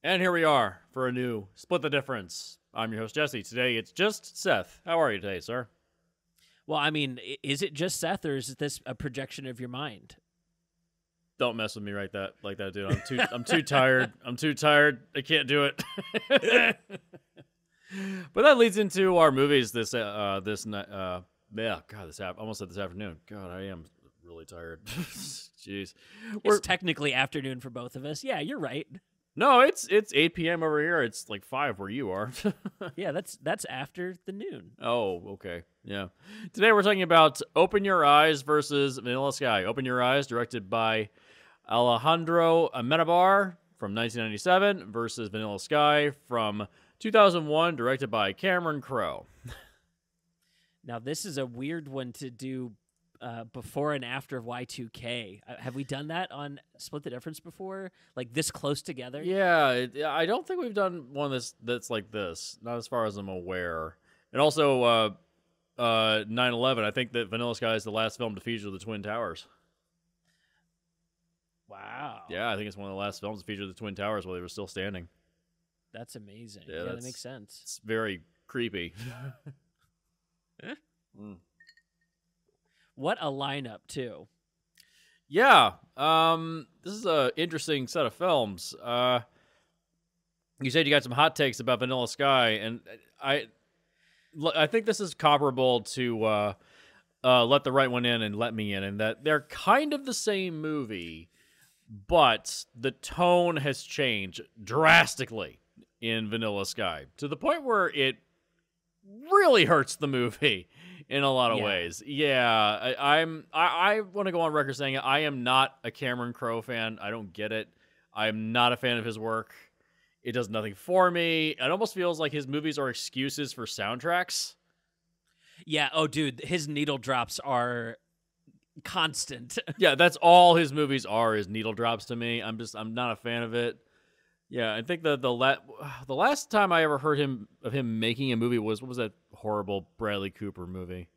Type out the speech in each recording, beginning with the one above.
And here we are for a new Split the Difference. I'm your host, Jesse. Today it's just Seth. How are you today, sir? Well, I mean, is it just Seth, or is this a projection of your mind? Don't mess with me like that, dude. I'm too tired. I'm too tired. I can't do it. But that leads into our movies this night. Almost said this afternoon. God, I am really tired. Jeez. It's technically afternoon for both of us. Yeah, you're right. No, it's 8 p.m. over here. It's like 5 where you are. Yeah, that's after the noon. Oh, okay. Yeah. Today we're talking about Open Your Eyes versus Vanilla Sky. Open Your Eyes, directed by Alejandro Amenabar from 1997 versus Vanilla Sky from 2001, directed by Cameron Crowe. Now, this is a weird one to do before and after of Y2K. Have we done that on Split the Difference before? Like this close together? Yeah, I don't think we've done one that's like this. Not as far as I'm aware. And also, 9/11. I think that Vanilla Sky is the last film to feature the Twin Towers. Wow. Yeah, I think it's one of the last films to feature the Twin Towers while they were still standing. That's amazing. Yeah, That makes sense. It's very creepy. What a lineup, too. Yeah, this is an interesting set of films. You said you got some hot takes about Vanilla Sky, and I think this is comparable to Let the Right One In and Let Me In, and that they're kind of the same movie, but the tone has changed drastically in Vanilla Sky to the point where it really hurts the movie in a lot of ways. Yeah, I want to go on record saying I am not a Cameron Crowe fan. I don't get it. I'm not a fan of his work. It does nothing for me. It almost feels like his movies are excuses for soundtracks. Yeah, oh, dude, his needle drops are constant. Yeah, that's all his movies are, is needle drops to me. I'm not a fan of it. Yeah, I think the last time I ever heard of him making a movie was, what was that horrible Bradley Cooper movie?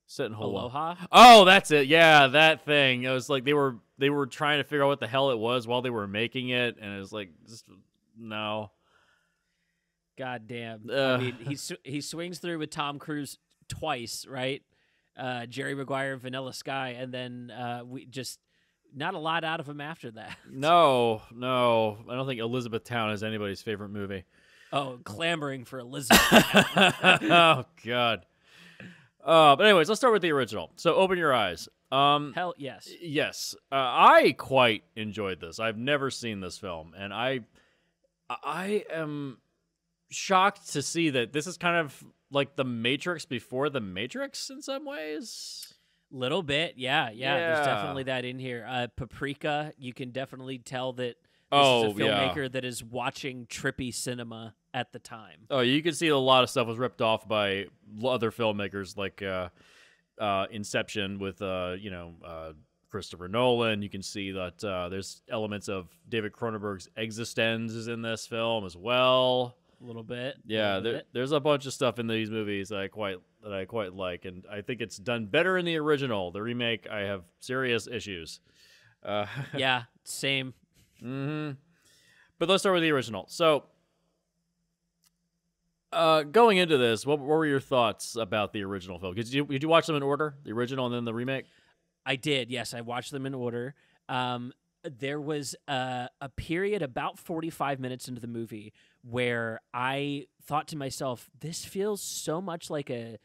Set in Hawaii. Aloha? Oh, that's it. Yeah, that thing. It was like they were trying to figure out what the hell it was while they were making it, and it was like, just no. God damn. I mean, he swings through with Tom Cruise twice, right? Jerry Maguire, Vanilla Sky, and then we just not a lot out of him after that. No. I don't think Elizabethtown is anybody's favorite movie. Oh, clamoring for Elizabeth. Oh, God. But anyways, let's start with the original. So, Open Your Eyes. Hell yes. Yes. I quite enjoyed this. I've never seen this film, and I am shocked to see that this is kind of like The Matrix before The Matrix in some ways. Little bit, yeah. There's definitely that in here. Paprika, you can definitely tell that this is a filmmaker that is watching trippy cinema at the time. Oh, you can see a lot of stuff was ripped off by other filmmakers, like Inception with Christopher Nolan. You can see that there's elements of David Cronenberg's Existenz is in this film as well. A little bit. Yeah, there's a bunch of stuff in these movies that I quite like, and I think it's done better in the original. The remake, I have serious issues. Yeah, same. Mm-hmm. But let's start with the original. So, going into this, what were your thoughts about the original film? Did you watch them in order, the original and then the remake? I did, yes. I watched them in order. There was a period about 45 minutes into the movie where I thought to myself, this feels so much like a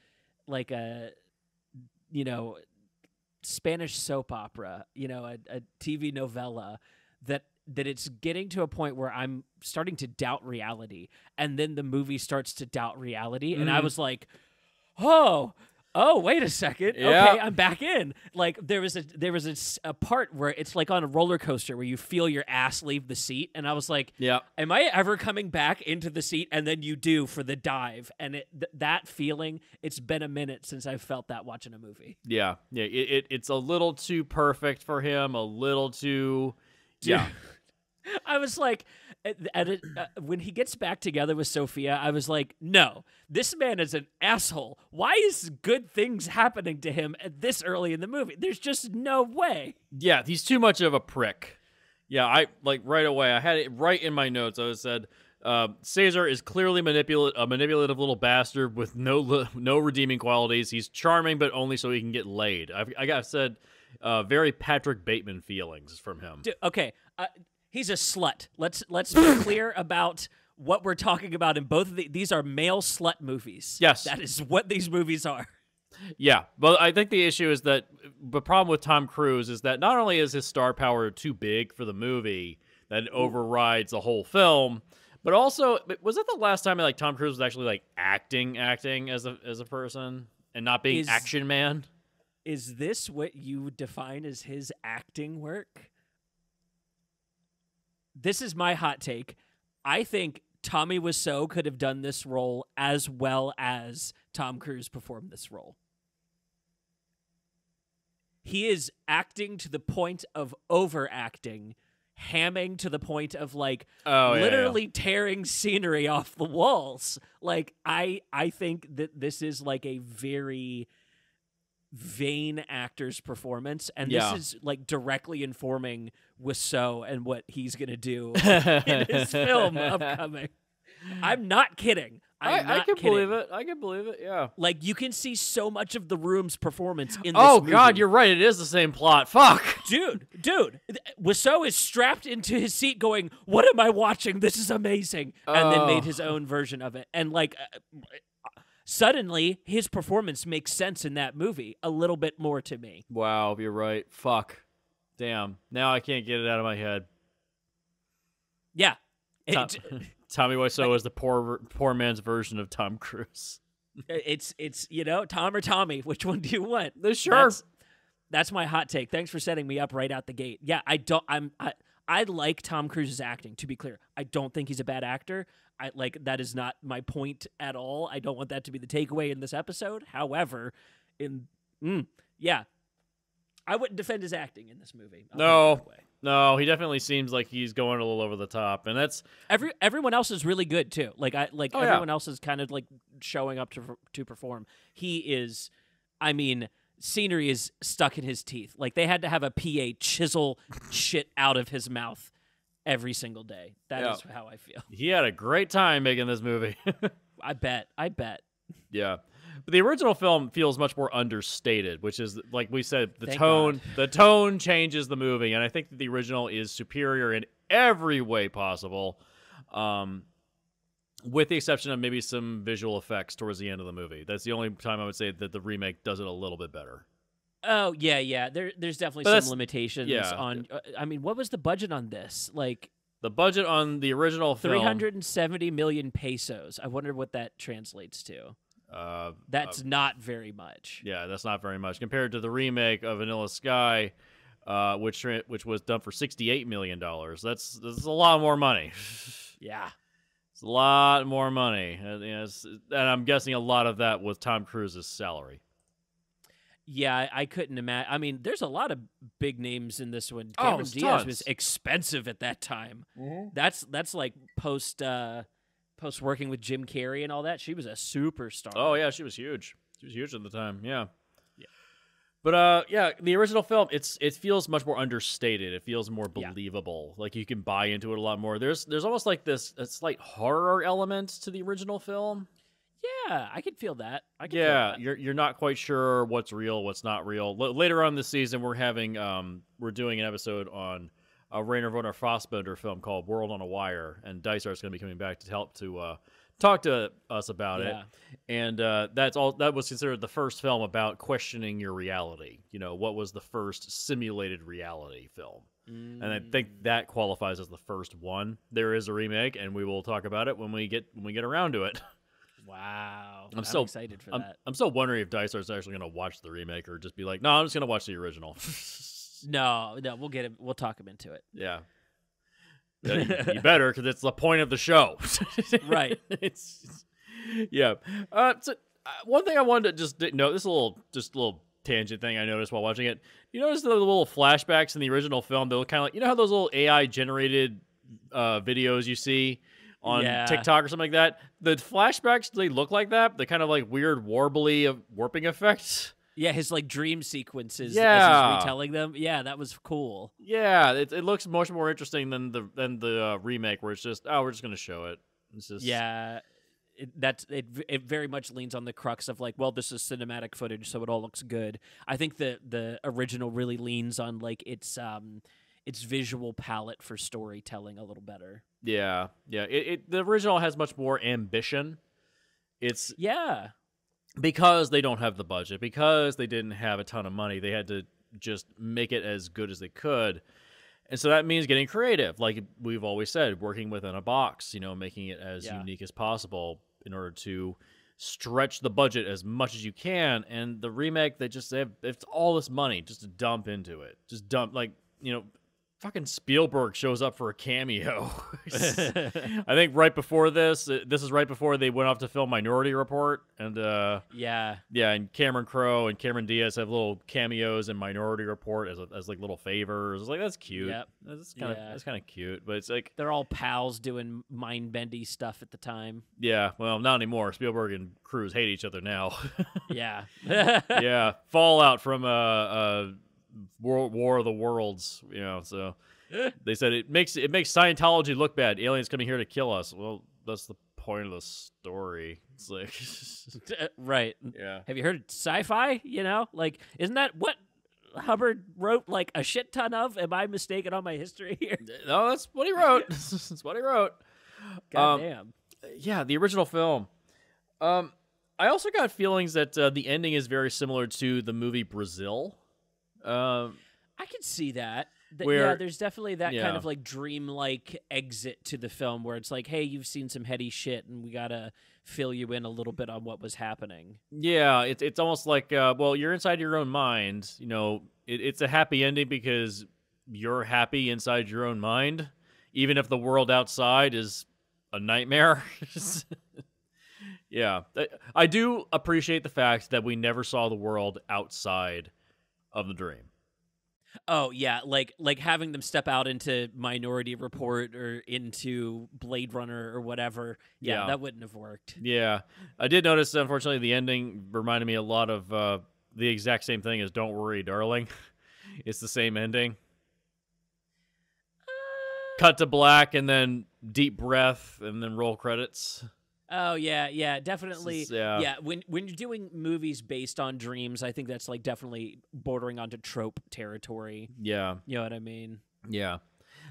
Spanish soap opera, a TV novella, that it's getting to a point where I'm starting to doubt reality. And then the movie starts to doubt reality. And I was like, oh, wait a second. Yeah. Okay, I'm back in. Like there was a part where it's like on a roller coaster where you feel your ass leave the seat, and I was like, yeah, am I ever coming back into the seat? And then you do for the dive, and that feeling. It's been a minute since I've felt that watching a movie. Yeah. It's a little too perfect for him. A little too. Yeah. I was like, when he gets back together with Sophia, I was like, no, this man is an asshole. Why is good things happening to him at this early in the movie? There's just no way. Yeah, he's too much of a prick. Yeah, I like right away. I had it right in my notes. I said, Caesar is clearly a manipulative little bastard with no redeeming qualities. He's charming, but only so he can get laid. I got said, very Patrick Bateman feelings from him. Okay, he's a slut. Let's be clear about what we're talking about in both of these are male slut movies. Yes. That is what these movies are. Yeah, but I think the issue is that the problem with Tom Cruise is that not only is his star power too big for the movie that it overrides the whole film, but also was that the last time like Tom Cruise was actually like acting as a person and not being action man? Is this what you define as his acting work? This is my hot take. I think Tommy Wiseau could have done this role as well as Tom Cruise performed this role. He is acting to the point of overacting, hamming to the point of like literally tearing scenery off the walls. Like I think that this is like a very vain actor's performance, and this is like directly informing Wiseau and what he's gonna do in his film upcoming. I'm not kidding. I can believe it. I can believe it. Yeah. Like you can see so much of the Room's performance in this Oh movie. God, you're right. It is the same plot. Fuck, dude. Wiseau is strapped into his seat, going, "What am I watching? This is amazing!" And then made his own version of it, and like. Suddenly, his performance makes sense in that movie a little bit more to me. Wow, you're right. Fuck. Damn. Now I can't get it out of my head. Yeah. Tommy Wiseau is the poor man's version of Tom Cruise. It's Tom or Tommy. Which one do you want? Sure. That's my hot take. Thanks for setting me up right out the gate. Yeah, I like Tom Cruise's acting, to be clear. I don't think he's a bad actor. That is not my point at all. I don't want that to be the takeaway in this episode. However, I wouldn't defend his acting in this movie. No, he definitely seems like he's going a little over the top, and that's everyone else is really good too. Everyone else is kind of like showing up to perform. He is, I mean, scenery is stuck in his teeth. Like they had to have a PA chisel shit out of his mouth every single day. That is how I feel. He had a great time making this movie. I bet. Yeah. But the original film feels much more understated, which is, like we said, the tone changes the movie, and I think that the original is superior in every way possible, with the exception of maybe some visual effects towards the end of the movie. That's the only time I would say that the remake does it a little bit better. Oh, yeah. There's definitely some limitations on... I mean, what was the budget on this? Like... The budget on the original film... 370 million pesos. I wonder what that translates to. That's not very much. Yeah, that's not very much. Compared to the remake of Vanilla Sky, which was done for $68 million. That's a lot more money. Yeah. It's a lot more money. And I'm guessing a lot of that was Tom Cruise's salary. Yeah, I couldn't imagine. I mean, there's a lot of big names in this one. Cameron Diaz was expensive at that time. Mm-hmm. That's like post working with Jim Carrey and all that. She was a superstar. Oh yeah, she was huge. She was huge at the time. Yeah. But the original film, it feels much more understated. It feels more believable. Like you can buy into it a lot more. There's almost like a slight horror element to the original film. Yeah, I could feel that. Feel that. You're not quite sure what's real, what's not real. Later on this season, we're doing an episode on a Rainer Werner Fassbinder film called World on a Wire, and Dysart's going to be coming back to help to talk to us about it. And that was considered the first film about questioning your reality. You know, what was the first simulated reality film? And I think that qualifies as the first one. There is a remake, and we will talk about it when we get around to it. Wow. I'm so excited for that. I'm still wondering if Dysart's actually going to watch the remake or just be like, no, I'm just going to watch the original. No, we'll get him. We'll talk him into it. Yeah. You better, because it's the point of the show. Right. One thing I wanted to just note, this is a little tangent thing I noticed while watching it. You notice the little flashbacks in the original film? They look kind of like, you know how those little AI generated videos you see on TikTok or something like that? The flashbacks, they look like that. They're kind of like weird warbly warping effects. Yeah, his like dream sequences as Yeah. he's retelling them. Yeah, that was cool. Yeah, it looks much more interesting than the remake, where it's just, oh, we're just gonna show it. It's just Yeah, it very much leans on the crux of like, well, this is cinematic footage, so it all looks good. I think the original really leans on like its visual palette for storytelling a little better. yeah. The original has much more ambition. It's Yeah. because they don't have the budget, because they didn't have a ton of money, they had to just make it as good as they could. And so that means getting creative, like we've always said, working within a box, making it as unique as possible in order to stretch the budget as much as you can. And the remake, it's all this money just to dump into it. Just dump, fucking Spielberg shows up for a cameo. I think right before this is right before they went off to film Minority Report, and and Cameron Crowe and Cameron Diaz have little cameos in Minority Report as like little favors. It's like, that's cute. Yep. That's kind of cute, but it's like they're all pals doing mind-bendy stuff at the time. Yeah, well, not anymore. Spielberg and Cruise hate each other now. Yeah. Yeah, fallout from War of the Worlds, so they said it makes Scientology look bad. Aliens coming here to kill us. Well, that's the point of the story. It's like right. Yeah. Have you heard sci-fi? Like, isn't that what Hubbard wrote like a shit ton of? Am I mistaken on my history here? No, that's what he wrote. That's what he wrote. God damn. Yeah, the original film. I also got feelings that the ending is very similar to the movie Brazil. I could see that. Where, there's definitely that kind of like dreamlike exit to the film where it's like, hey, you've seen some heady shit, and we gotta fill you in a little bit on what was happening. Yeah, it's almost like, well, you're inside your own mind. It's a happy ending because you're happy inside your own mind, even if the world outside is a nightmare. Yeah, I do appreciate the fact that we never saw the world outside of the dream. Oh yeah, like having them step out into Minority Report or into Blade Runner or whatever. Yeah, that wouldn't have worked. Yeah, I did notice, unfortunately, the ending reminded me a lot of the exact same thing as Don't Worry, Darling. It's the same ending. Cut to black and then deep breath and then roll credits. Oh yeah, definitely. Yeah. When you're doing movies based on dreams, I think that's like definitely bordering onto trope territory. Yeah, you know what I mean. Yeah,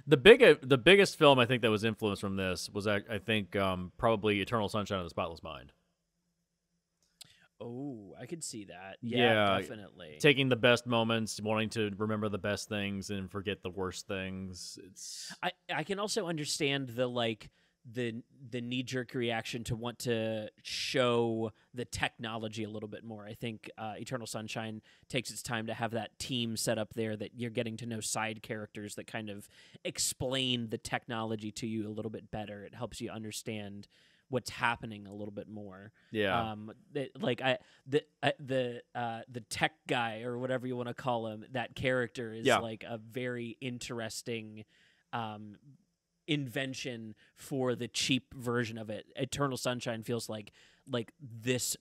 the biggest film I think that was influenced from this was, I think, probably Eternal Sunshine of the Spotless Mind. Oh, I could see that. Yeah, definitely. Taking the best moments, wanting to remember the best things and forget the worst things. I can also understand the knee-jerk reaction to want to show the technology a little bit more. I think Eternal Sunshine takes its time to have that team set up there, that you're getting to know side characters that kind of explain the technology to you a little bit better. It helps you understand what's happening a little bit more. Yeah. The tech guy, or whatever you want to call him, that character is like a very interesting invention for the cheap version of it. Eternal Sunshine feels like this,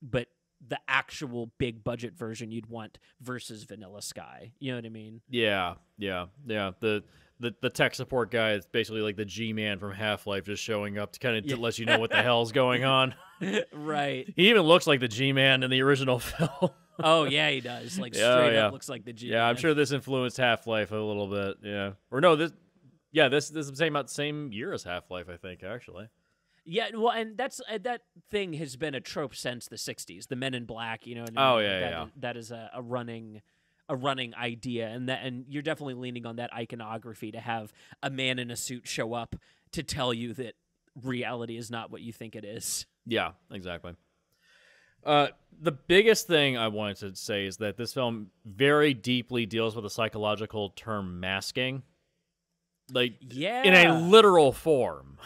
but the actual big budget version you'd want versus Vanilla Sky. You know what I mean? Yeah. The tech support guy is basically like the G-Man from Half-Life, just showing up to kind of to let you know what the hell's going on. Right. He even looks like the G-Man in the original film. Oh yeah, he does. Like straight up looks like the G-Man. Yeah, I'm sure this influenced Half-Life a little bit. Yeah. Or no, this is the same year as Half-Life, I think, actually. Yeah, well, and that thing has been a trope since the '60s. The Men in Black, you know. Oh yeah. That is a running idea, and you're definitely leaning on that iconography to have a man in a suit show up to tell you that reality is not what you think it is. Yeah, exactly. The biggest thing I wanted to say is that this film very deeply deals with the psychological term masking. In a literal form.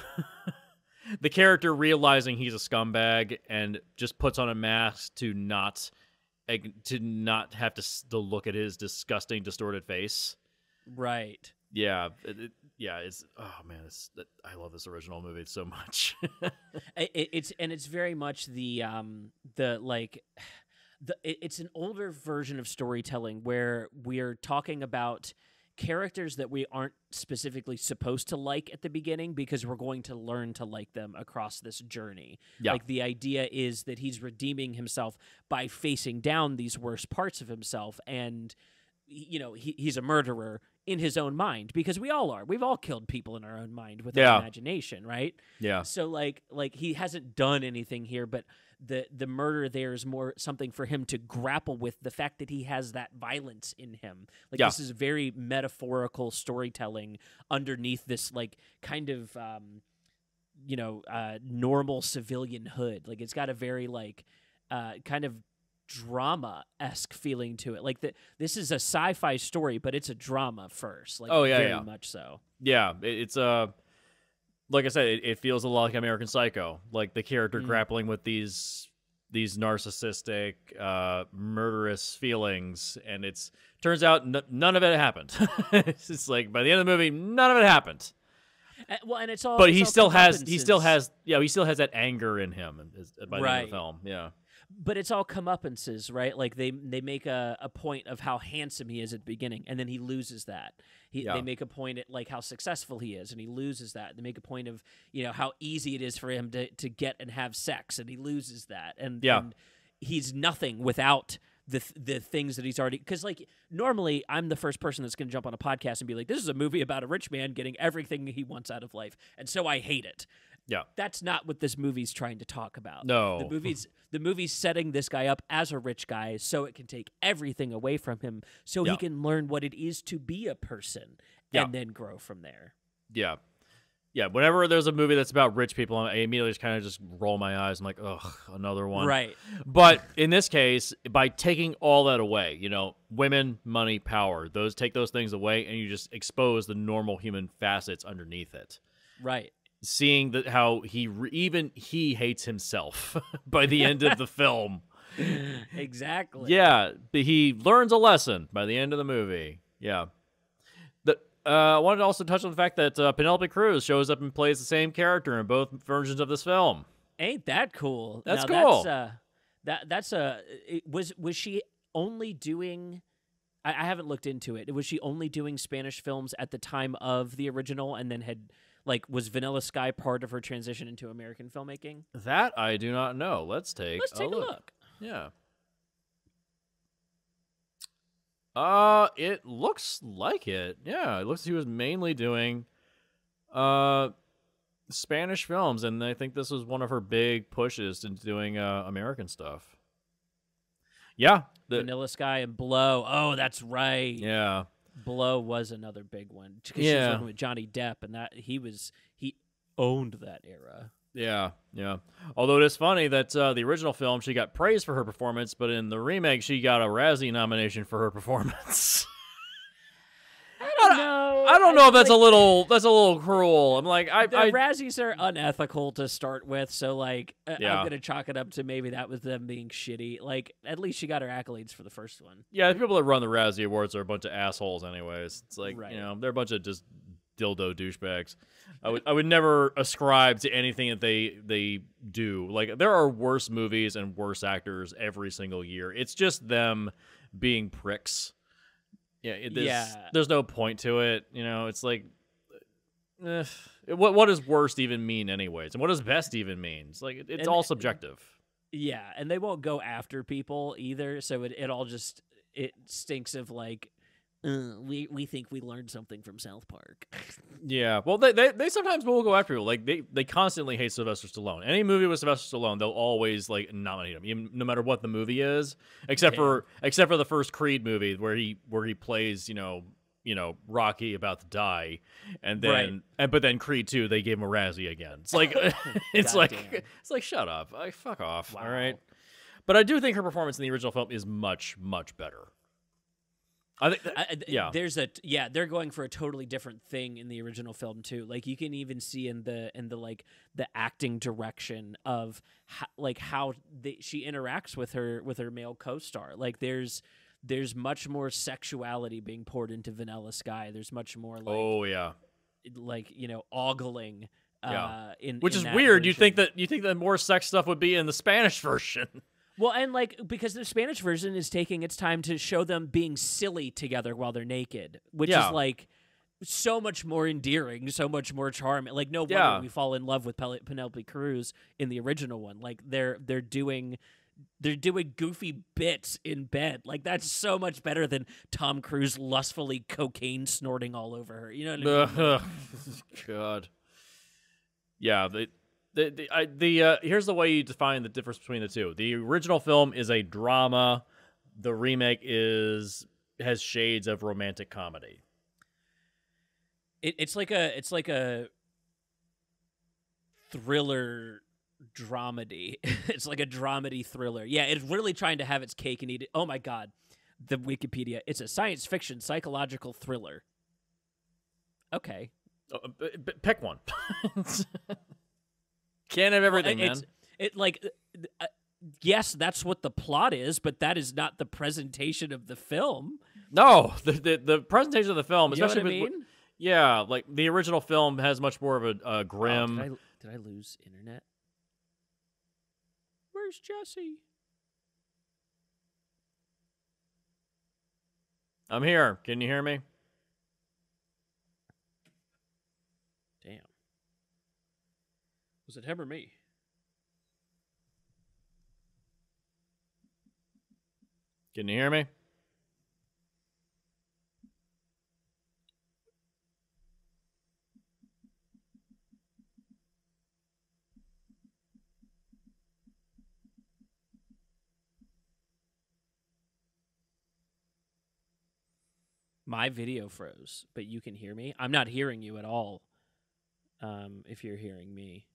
The character realizing he's a scumbag and just puts on a mask to not have to look at his disgusting, distorted face. Right. Yeah. It's I love this original movie so much. It's very much the it's an older version of storytelling where we're talking about characters that we aren't specifically supposed to like at the beginning because we're going to learn to like them across this journey. Yeah. Like the idea is that he's redeeming himself by facing down these worst parts of himself, and he's a murderer in his own mind, because we all are. We've all killed people in our own mind with our imagination, right? Yeah. So like he hasn't done anything here, but the murder there is more something for him to grapple with, the fact that he has that violence in him. Like this is very metaphorical storytelling underneath this like kind of normal civilian hood. Like it's got a very like kind of drama-esque feeling to it. Like this is a sci-fi story, but it's a drama first. Like very much so. Yeah, it's like I said, it feels a lot like American Psycho. Like the character grappling with these narcissistic, murderous feelings, and turns out none of it happened. It's just like by the end of the movie, none of it happened. Well, and it's all. But it's he all still has that anger in him by the end of the film. Yeah. But it's all comeuppances, right? Like they make a point of how handsome he is at the beginning, and then he loses that. They make a point at like how successful he is, and he loses that. They make a point of how easy it is for him to get and have sex, and he loses that. And he's nothing without the things that he's already. Because like normally, I'm the first person that's going to jump on a podcast and be like, "This is a movie about a rich man getting everything he wants out of life," and so I hate it. Yeah, that's not what this movie's trying to talk about. No, the movie's setting this guy up as a rich guy so it can take everything away from him, so he can learn what it is to be a person and then grow from there. Yeah. Yeah, whenever there's a movie that's about rich people, I immediately just kind of just roll my eyes. I'm like, ugh, another one. Right. But in this case, by taking all that away, women, money, power, take those things away, and you just expose the normal human facets underneath it. Right. Seeing how he hates himself by the end of the film. Exactly. Yeah, but he learns a lesson by the end of the movie. Yeah. I wanted to also touch on the fact that Penelope Cruz shows up and plays the same character in both versions of this film. Ain't that cool? That's cool. Was she only doing? I haven't looked into it. Was she only doing Spanish films at the time of the original, and then was Vanilla Sky part of her transition into American filmmaking? That I do not know. Let's take a look. Yeah. It looks like it. Yeah, it looks like he was mainly doing Spanish films, and I think this was one of her big pushes into doing American stuff. Yeah. Vanilla Sky and Blow. Oh, that's right. Yeah. Blow was another big one. Because she was working with Johnny Depp, and he owned that era. Yeah, yeah. Although it is funny that the original film, she got praised for her performance, but in the remake, she got a Razzie nomination for her performance. I don't know if that's a little cruel. I'm like, the Razzies are unethical to start with, so I'm gonna chalk it up to maybe that was them being shitty. Like, at least she got her accolades for the first one. Yeah, the people that run the Razzie Awards are a bunch of assholes, anyways. It's like they're a bunch of just dildo douchebags. I would never ascribe to anything that they do. Like, there are worse movies and worse actors every single year. It's just them being pricks. Yeah, there's no point to it. It's like, what does worst even mean anyways? And what does best even mean? It's like, it's all subjective. Yeah, and they won't go after people either, so it all just, it stinks of like, we think we learned something from South Park. Yeah, well, they sometimes will go after people. Like they constantly hate Sylvester Stallone. Any movie with Sylvester Stallone, they'll always nominate him, even, no matter what the movie is, except for the first Creed movie where he plays Rocky about to die, and then but then Creed 2 they gave him a Razzie again. It's like it's like shut up, fuck off. Wow. All right, but I do think her performance in the original film is much better. I think they're going for a totally different thing in the original film too. Like, you can even see in the acting direction of how she interacts with her male co-star. Like, there's much more sexuality being poured into Vanilla Sky. There's much more ogling. Which is weird. You think that more sex stuff would be in the Spanish version. Well, and like because the Spanish version is taking its time to show them being silly together while they're naked, which is like so much more endearing, so much more charming. Like no wonder we fall in love with Penelope Cruz in the original one. Like they're doing goofy bits in bed. Like that's so much better than Tom Cruise lustfully cocaine snorting all over her. You know what I mean? God. Yeah, here's the way you define the difference between the two. The original film is a drama. The remake has shades of romantic comedy. It's like a thriller dramedy. It's like a dramedy thriller. Yeah, it's really trying to have its cake and eat it. Oh my god, the Wikipedia. It's a science fiction psychological thriller. Okay, pick one. Can't have everything, man. Yes, that's what the plot is, but that is not the presentation of the film. No, the presentation of the film, you especially know what I mean? Yeah, like the original film has much more of a grim. Oh, did I lose internet? Where's Jesse? I'm here. Can you hear me? Damn. Was it him or me? Can you hear me? My video froze, but you can hear me. I'm not hearing you at all. If you're hearing me.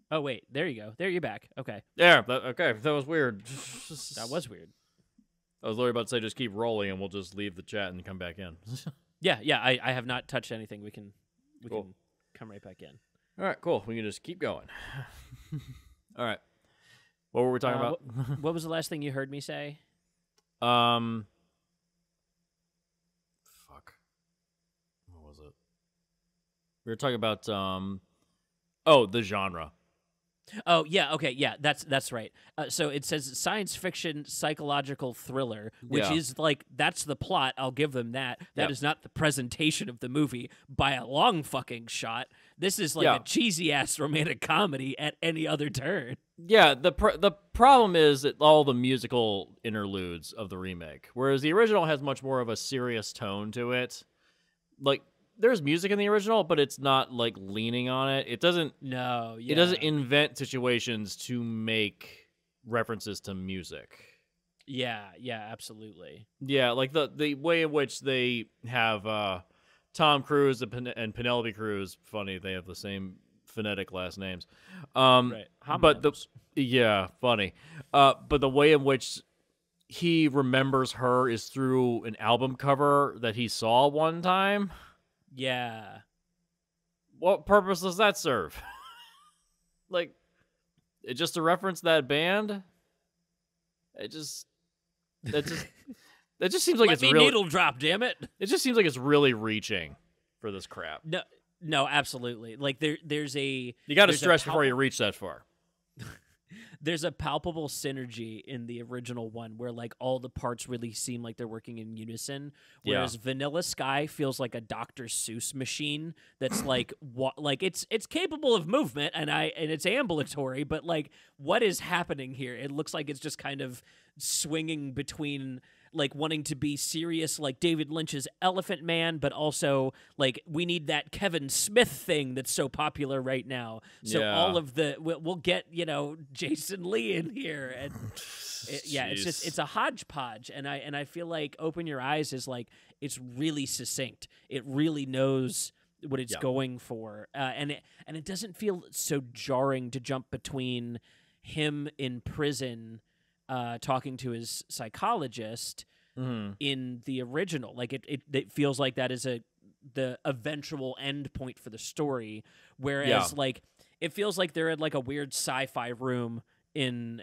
Oh wait, there you go. There you're back. Okay. Yeah. Okay. That was weird. That was weird. I was literally about to say just keep rolling and we'll just leave the chat and come back in. Yeah. I have not touched anything. We can come right back in. All right. Cool. We can just keep going. All right. What were we talking about? What was the last thing you heard me say? Fuck. What was it? We were talking about the genre. Oh yeah, okay, yeah, that's right. So it says science fiction psychological thriller, which is like that's the plot. I'll give them that. That is not the presentation of the movie by a long fucking shot. This is like a cheesy ass romantic comedy at any other turn. Yeah, the problem is that all the musical interludes of the remake, whereas the original has much more of a serious tone to it. Like there's music in the original, but it's not like leaning on it. It doesn't. No, it doesn't invent situations to make references to music. Yeah, absolutely. Yeah, like the way in which they have Tom Cruise and Penelope Cruz. Funny, they have the same phonetic last names. Right. But funny. But the way in which he remembers her is through an album cover that he saw one time. Yeah. What purpose does that serve? Like, it just to reference that band? That just seems like it's really needle drop, damn it. It just seems like it's really reaching for this crap. No, absolutely. Like there's a you got to stretch before you reach that far. There's a palpable synergy in the original one where like all the parts really seem like they're working in unison, whereas Vanilla Sky feels like a Dr. Seuss machine that's like like it's capable of movement and it's ambulatory, but like what is happening here? It looks like it's just kind of swinging between like wanting to be serious like David Lynch's Elephant Man, but also like we need that Kevin Smith thing that's so popular right now. So all of we'll get, Jason Lee in here and it's a hodgepodge. And I feel like Open Your Eyes is like, it's really succinct. It really knows what it's going for. And it doesn't feel so jarring to jump between him in prison talking to his psychologist in the original. Like it feels like that is the eventual end point for the story, whereas like it feels like they're in like a weird sci-fi room in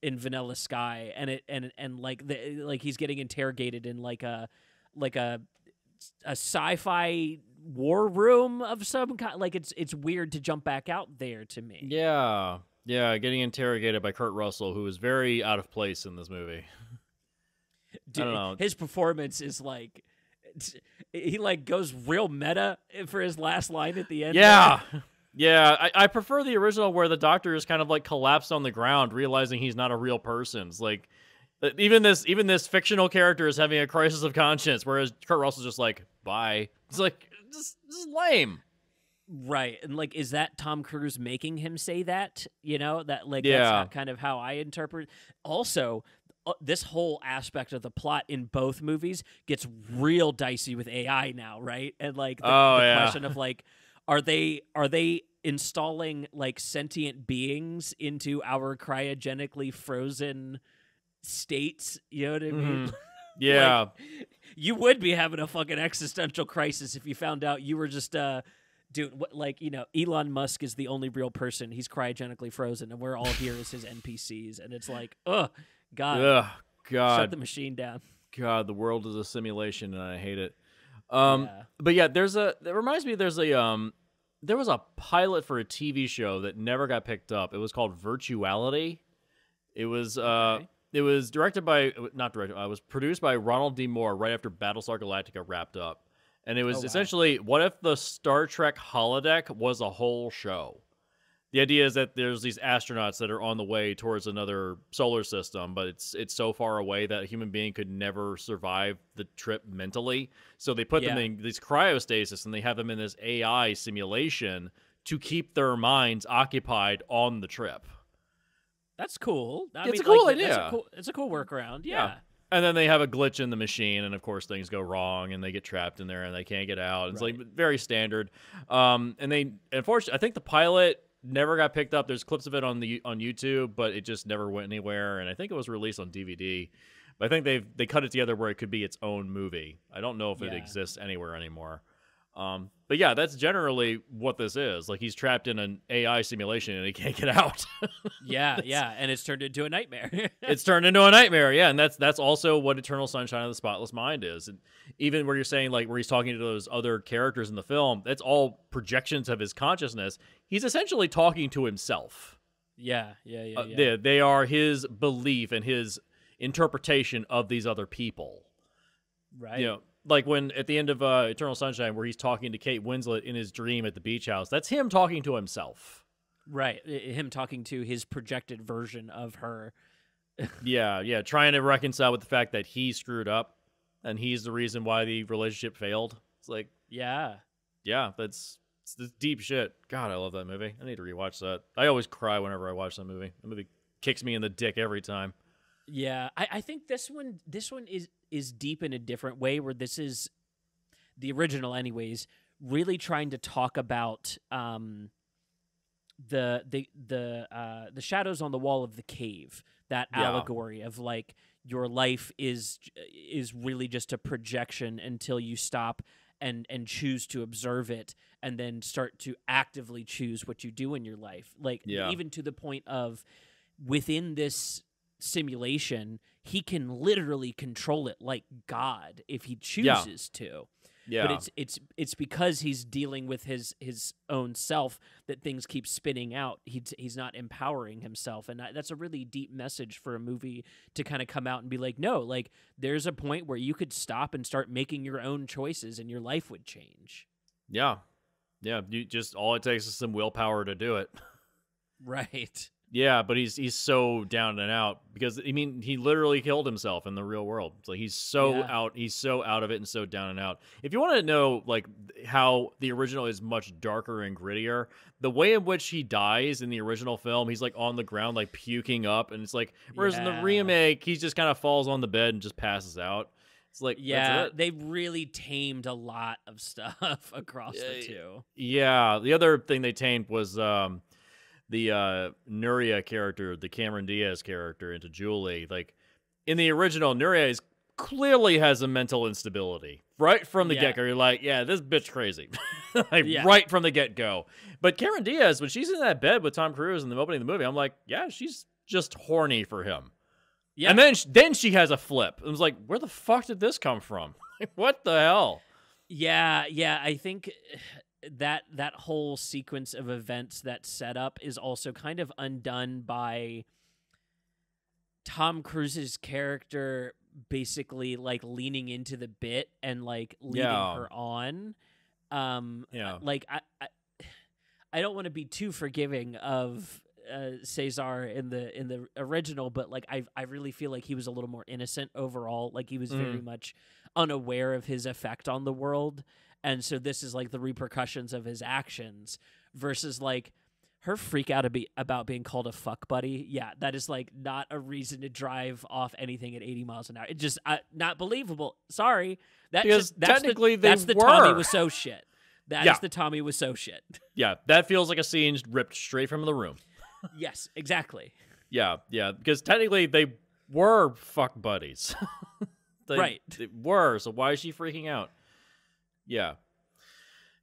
Vanilla Sky, and like he's getting interrogated in like a sci-fi war room of some kind. Like it's weird to jump back out there to me. Yeah. Yeah, getting interrogated by Kurt Russell, who is very out of place in this movie. Dude, I don't know. his performance is like he like goes real meta for his last line at the end. Yeah. Yeah, I prefer the original where the doctor is kind of like collapsed on the ground, realizing he's not a real person. It's like even this fictional character is having a crisis of conscience, whereas Kurt Russell's just like, bye. It's like this is lame. Right. And like, is that Tom Cruise making him say that? You know, that like Yeah. that's kind of how I interpret. Also, this whole aspect of the plot in both movies gets real dicey with AI now, right? And like the question of like, are they installing like sentient beings into our cryogenically frozen states? You know what I mean? Yeah. Like, you would be having a fucking existential crisis if you found out you were just dude, like, you know, Elon Musk is the only real person. He's cryogenically frozen, and we're all here as his NPCs. And it's like, God, shut the machine down. God, the world is a simulation, and I hate it. But yeah, there was a pilot for a TV show that never got picked up. It was called Virtuality. It was it was produced by Ronald D. Moore right after Battlestar Galactica wrapped up. And it was essentially, what if the Star Trek holodeck was a whole show? The idea is that there's these astronauts that are on the way towards another solar system, but it's so far away that a human being could never survive the trip mentally. So they put them in these cryostasis, and they have them in this AI simulation to keep their minds occupied on the trip. That's cool. It's a cool idea. It's a cool workaround. Yeah. And then they have a glitch in the machine, and of course things go wrong, and they get trapped in there, and they can't get out. It's like very standard. And they, unfortunately, I think the pilot never got picked up. There's clips of it on YouTube, but it just never went anywhere. And I think it was released on DVD. But I think they cut it together where it could be its own movie. I don't know if it exists anywhere anymore. But yeah, that's generally what this is. Like, he's trapped in an AI simulation and he can't get out. yeah, and it's turned into a nightmare. It's turned into a nightmare, yeah, and that's also what Eternal Sunshine of the Spotless Mind is. And even where you're saying, like, where he's talking to those other characters in the film, that's all projections of his consciousness. He's essentially talking to himself. Yeah. They are his belief and his interpretation of these other people. Right. You know, like when at the end of Eternal Sunshine, where he's talking to Kate Winslet in his dream at the beach house, that's him talking to himself. Right, him talking to his projected version of her. yeah, trying to reconcile with the fact that he screwed up, and he's the reason why the relationship failed. It's like, yeah, it's deep shit. God, I love that movie. I need to rewatch that. I always cry whenever I watch that movie. The movie kicks me in the dick every time. Yeah, I think this one is deep in a different way, where this is the original anyways, really trying to talk about the shadows on the wall of the cave, that allegory of like your life is really just a projection until you stop and choose to observe it, and then start to actively choose what you do in your life. Like, even to the point of within this simulation, he can literally control it like God if he chooses to. Yeah. But it's because he's dealing with his own self that things keep spinning out. He's not empowering himself, and that's a really deep message for a movie to kind of come out and be like, no, like, there's a point where you could stop and start making your own choices, and your life would change. Yeah. You just, all it takes is some willpower to do it. Right. Yeah, but he's so down and out because, I mean, he literally killed himself in the real world. It's like he's so out of it and so down and out. If you want to know, like, how the original is much darker and grittier, the way in which he dies in the original film, he's like on the ground, like puking up, and it's like, whereas in the remake, he just kind of falls on the bed and just passes out. It's like, that's it. They really tamed a lot of stuff across the two. Yeah, the other thing they tamed was the Nuria character, the Cameron Diaz character, into Julie. Like, in the original, Nuria clearly has a mental instability. Right from the get-go, you're like, yeah, this bitch crazy. Right from the get-go. But Cameron Diaz, when she's in that bed with Tom Cruise in the opening of the movie, I'm like, yeah, she's just horny for him. Yeah. And then she has a flip. I was like, where the fuck did this come from? What the hell? Yeah, I think that whole sequence of events that set up is also kind of undone by Tom Cruise's character basically like leaning into the bit and like leading Yeah, her on. yeah, Like I don't want to be too forgiving of Cesar in the original, but like I really feel like he was a little more innocent overall. Like he was very much unaware of his effect on the world, and so this is like the repercussions of his actions versus like her freak out about being called a fuck buddy. Yeah, that is like not a reason to drive off anything at 80 miles an hour. It just not believable. Sorry, because technically that's the were. Tommy Wiseau shit. That Yeah. is the Tommy Wiseau shit. Yeah, that feels like a scene ripped straight from the room. Yes, exactly. Yeah, because technically they were fuck buddies. Right. They were, so why is she freaking out? Yeah.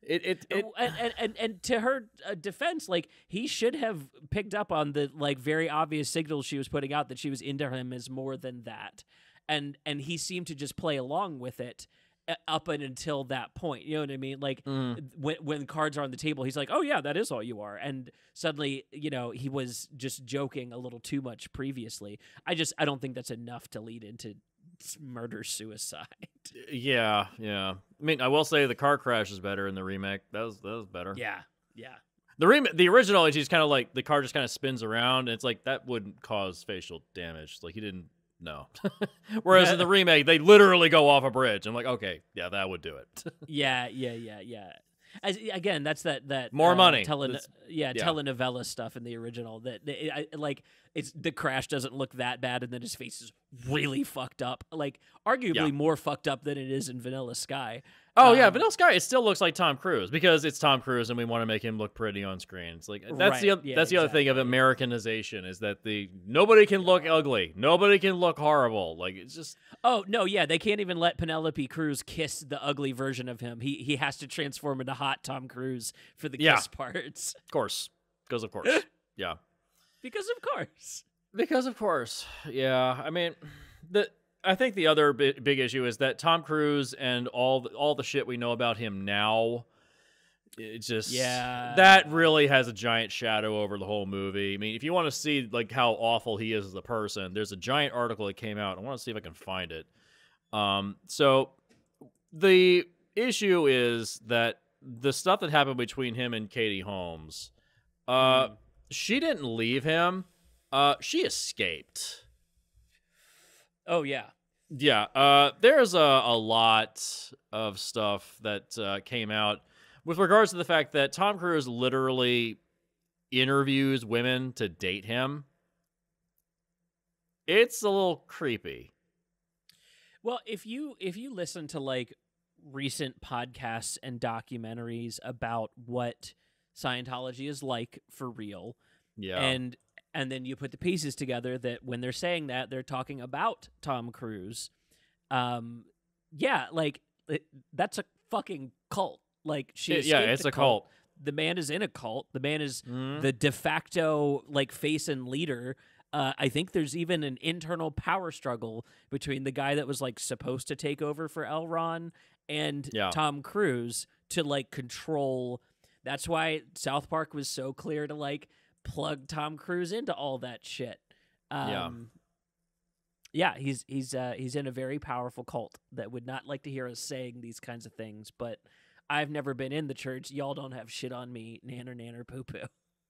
And to her defense, like he should have picked up on the like very obvious signals she was putting out that she was into him as more than that, and he seemed to just play along with it up and until that point. You know what I mean? Like when cards are on the table, he's like, "Oh yeah, that is all you are," and suddenly he was just joking a little too much previously. I don't think that's enough to lead into murder suicide. Yeah. I mean, I will say the car crash is better in the remake. That was better. Yeah. The original, she's kind of like the car just kind of spins around, and it's like that wouldn't cause facial damage. Like he didn't know. Whereas in the remake, they literally go off a bridge. I'm like, okay, yeah, that would do it. Yeah. Again, that's that more money. Telenovela stuff in the original. Like it's the crash doesn't look that bad, and then his face is really fucked up. Like arguably more fucked up than it is in Vanilla Sky. Oh yeah, Vanilla Sky. It still looks like Tom Cruise because it's Tom Cruise, and we want to make him look pretty on screen. It's like that's the other thing of Americanization is that nobody can look ugly, nobody can look horrible. Like it's just oh no, yeah, they can't even let Penelope Cruz kiss the ugly version of him. He has to transform into hot Tom Cruise for the kiss parts. Of course, because of course, yeah, because of course, yeah. I mean, I think the other big issue is that Tom Cruise and all the shit we know about him now, it just that really has a giant shadow over the whole movie. I mean, if you want to see like how awful he is as a person, there's a giant article that came out. I want to see if I can find it. So the issue is that the stuff that happened between him and Katie Holmes, she didn't leave him. She escaped. Oh, yeah. Yeah, there's a lot of stuff that came out with regards to the fact that Tom Cruise literally interviews women to date him. It's a little creepy. Well, if you listen to like recent podcasts and documentaries about what Scientology is like for real, and then you put the pieces together that when they're saying that, they're talking about Tom Cruise. Like that's a fucking cult. Like it's a cult. The man is in a cult. The man is the de facto like face and leader. I think there's even an internal power struggle between the guy that was like supposed to take over for L. Ron and Tom Cruise to like control. That's why South Park was so clear to like plug Tom Cruise into all that shit. He's in a very powerful cult that would not like to hear us saying these kinds of things, but I've never been in the church. Y'all don't have shit on me, nanner poo poo.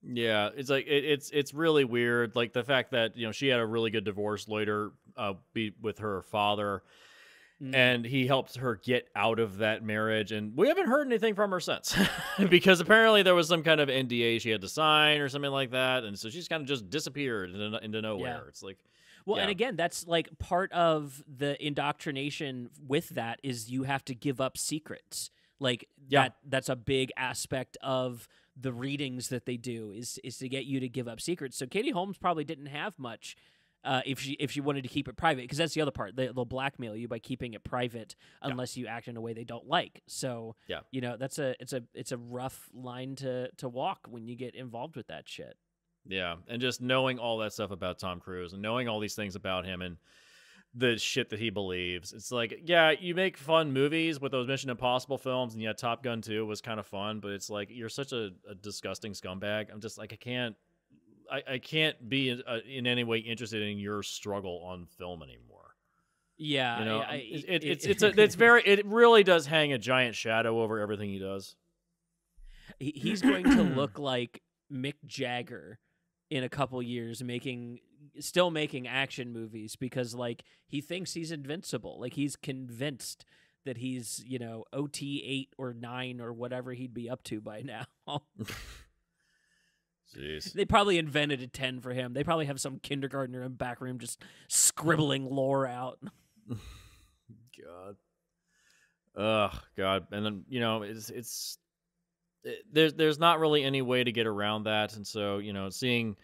Yeah, it's like it's really weird. Like the fact that she had a really good divorce lawyer be with her father, and he helped her get out of that marriage, and we haven't heard anything from her since because apparently there was some kind of NDA she had to sign or something like that, and so she's kind of just disappeared into nowhere. Yeah. It's like, and again, that's like part of the indoctrination with that is you have to give up secrets. Like that's a big aspect of the readings that they do is to get you to give up secrets. So Katie Holmes probably didn't have much if she wanted to keep it private, because that's the other part. They'll blackmail you by keeping it private unless you act in a way they don't like. So that's it's a rough line to walk when you get involved with that shit. Yeah, and just knowing all that stuff about Tom Cruise and knowing all these things about him and the shit that he believes. It's like, yeah, you make fun movies with those Mission Impossible films, and yeah, Top Gun 2 was kind of fun, but it's like, you're such a disgusting scumbag. I'm just like, I can't be in any way interested in your struggle on film anymore. Yeah, You know, it really does hang a giant shadow over everything he does. He's going to look like Mick Jagger in a couple years, still making action movies, because like he thinks he's invincible. Like he's convinced that he's, OT 8 or 9 or whatever he'd be up to by now. Jeez. They probably invented a 10 for him. They probably have some kindergartner in the back room just scribbling lore out. God. Ugh, God. And then, there's not really any way to get around that. And so, seeing,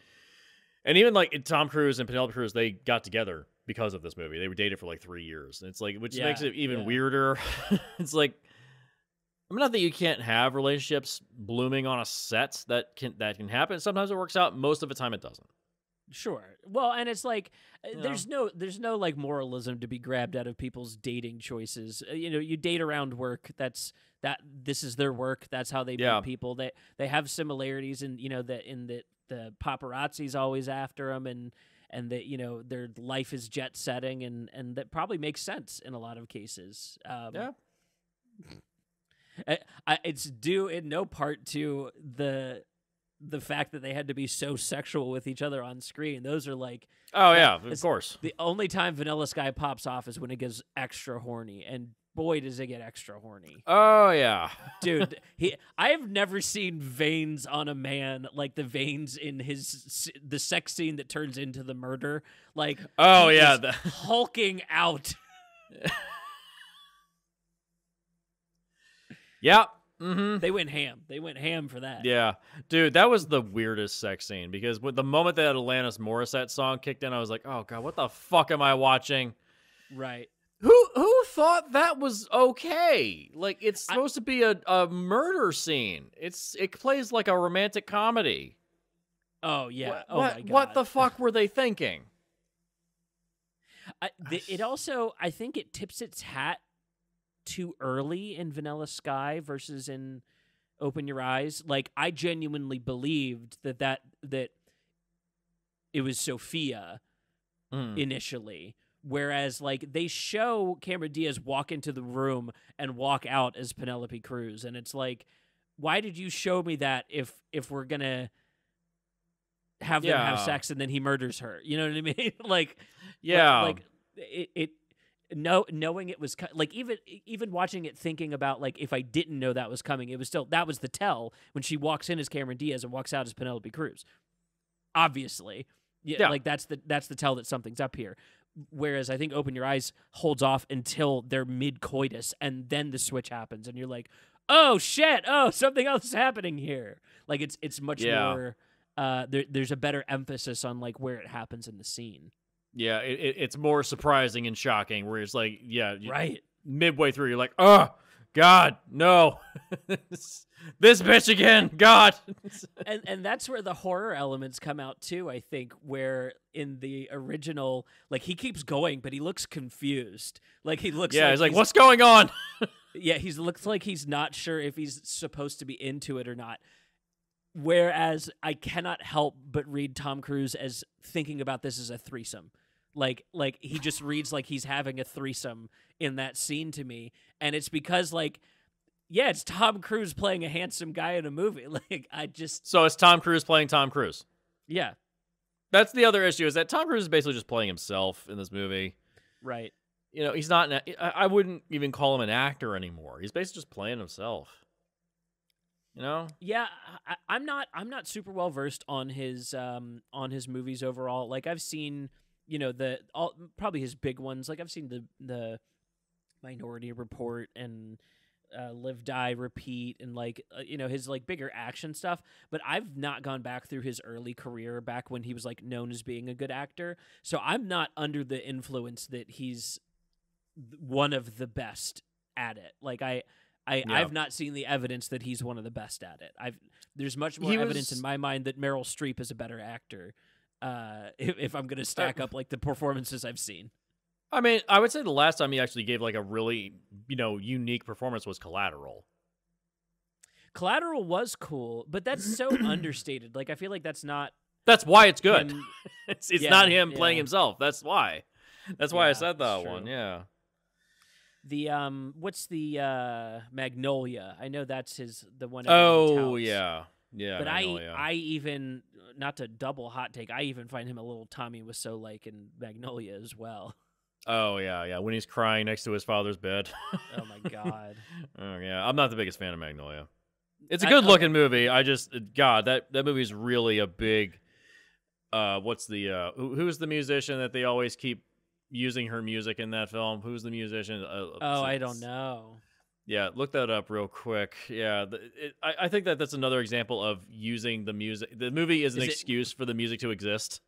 and even like Tom Cruise and Penelope Cruz, they got together because of this movie. They were dated for like 3 years. And it's like, which makes it even weirder. It's like, I mean, not that you can't have relationships blooming on a set. That can happen. Sometimes it works out. Most of the time it doesn't. Sure. Well, and it's like there's no like moralism to be grabbed out of people's dating choices. You date around work. This is their work. That's how they meet people. They have similarities, and the paparazzi's always after them, and that their life is jet setting, and that probably makes sense in a lot of cases. It's due in no part to the fact that they had to be so sexual with each other on screen. Those are like, oh yeah, of course. The only time Vanilla Sky pops off is when it gets extra horny, and boy does it get extra horny. Oh yeah, dude. I have never seen veins on a man like the veins in the sex scene that turns into the murder. Like, oh yeah, hulking out. Yeah. Mm-hmm. They went ham. They went ham for that. Yeah. Dude, that was the weirdest sex scene, because with the moment that Alanis Morissette song kicked in, I was like, oh God, what the fuck am I watching? Right. Who thought that was okay? Like, it's supposed to be a murder scene. It plays like a romantic comedy. Oh, yeah. My God. What the fuck were they thinking? It also, I think it tips its hat too early in Vanilla Sky versus in Open Your Eyes. Like, I genuinely believed that it was Sophia initially, whereas like they show Cameron Diaz walk into the room and walk out as Penelope Cruz, and it's like, why did you show me that if we're gonna have them have sex and then he murders her? You know what I mean? Like, like it knowing it was like, even watching it, thinking about like, if I didn't know that was coming, it was still, that was the tell when she walks in as Cameron Diaz and walks out as Penelope Cruz. Obviously, like that's the tell that something's up here. Whereas I think Open Your Eyes holds off until they're mid coitus, and then the switch happens, and you're like, oh shit, oh, something else is happening here. Like it's much more. There's a better emphasis on like where it happens in the scene. Yeah, it's more surprising and shocking, where it's like, right. Midway through, you're like, oh, God, no. This bitch again, God. and that's where the horror elements come out, too, I think, where in the original, like, he keeps going, but he looks confused. Like, he looks he's like, what's going on? Yeah, he looks like he's not sure if he's supposed to be into it or not. Whereas I cannot help but read Tom Cruise as thinking about this as a threesome. Like he just reads like he's having a threesome in that scene to me. And it's because, like, yeah, it's Tom Cruise playing a handsome guy in a movie. Like, So it's Tom Cruise playing Tom Cruise. Yeah. That's the other issue, is that Tom Cruise is basically just playing himself in this movie. Right. He's not, I wouldn't even call him an actor anymore. He's basically just playing himself. Yeah, I'm not super well versed on his movies overall. Like, I've seen, probably his big ones. Like, I've seen the Minority Report and Live, Die, Repeat, and like his like bigger action stuff. But I've not gone back through his early career, back when he was like known as being a good actor. So I'm not under the influence that he's one of the best at it. Like, I've not seen the evidence that he's one of the best at it. There's much more evidence in my mind that Meryl Streep is a better actor. If I'm going to stack up like the performances I've seen. I mean, I would say the last time he actually gave like a really, unique performance was Collateral. Collateral was cool, but that's so understated. Like, I feel like that's not That's why it's good. him. It's Yeah, not him yeah. playing himself. That's why. That's why I Yeah, said that's that one. true. Yeah. The what's the Magnolia? I know that's the one. Oh touts. yeah, yeah. But Magnolia. I even, not to double hot take, I even find him a little Tommy Wiseau-like in Magnolia as well. Oh yeah. When he's crying next to his father's bed. Oh my god. Oh yeah. I'm not the biggest fan of Magnolia. It's a good looking movie. I just that movie is really a big. What's the who's the musician that they always keep using her music in that film? Who's the musician? I don't know. Yeah, look that up real quick. Yeah, I think that's another example of using the music. The movie is an excuse for the music to exist.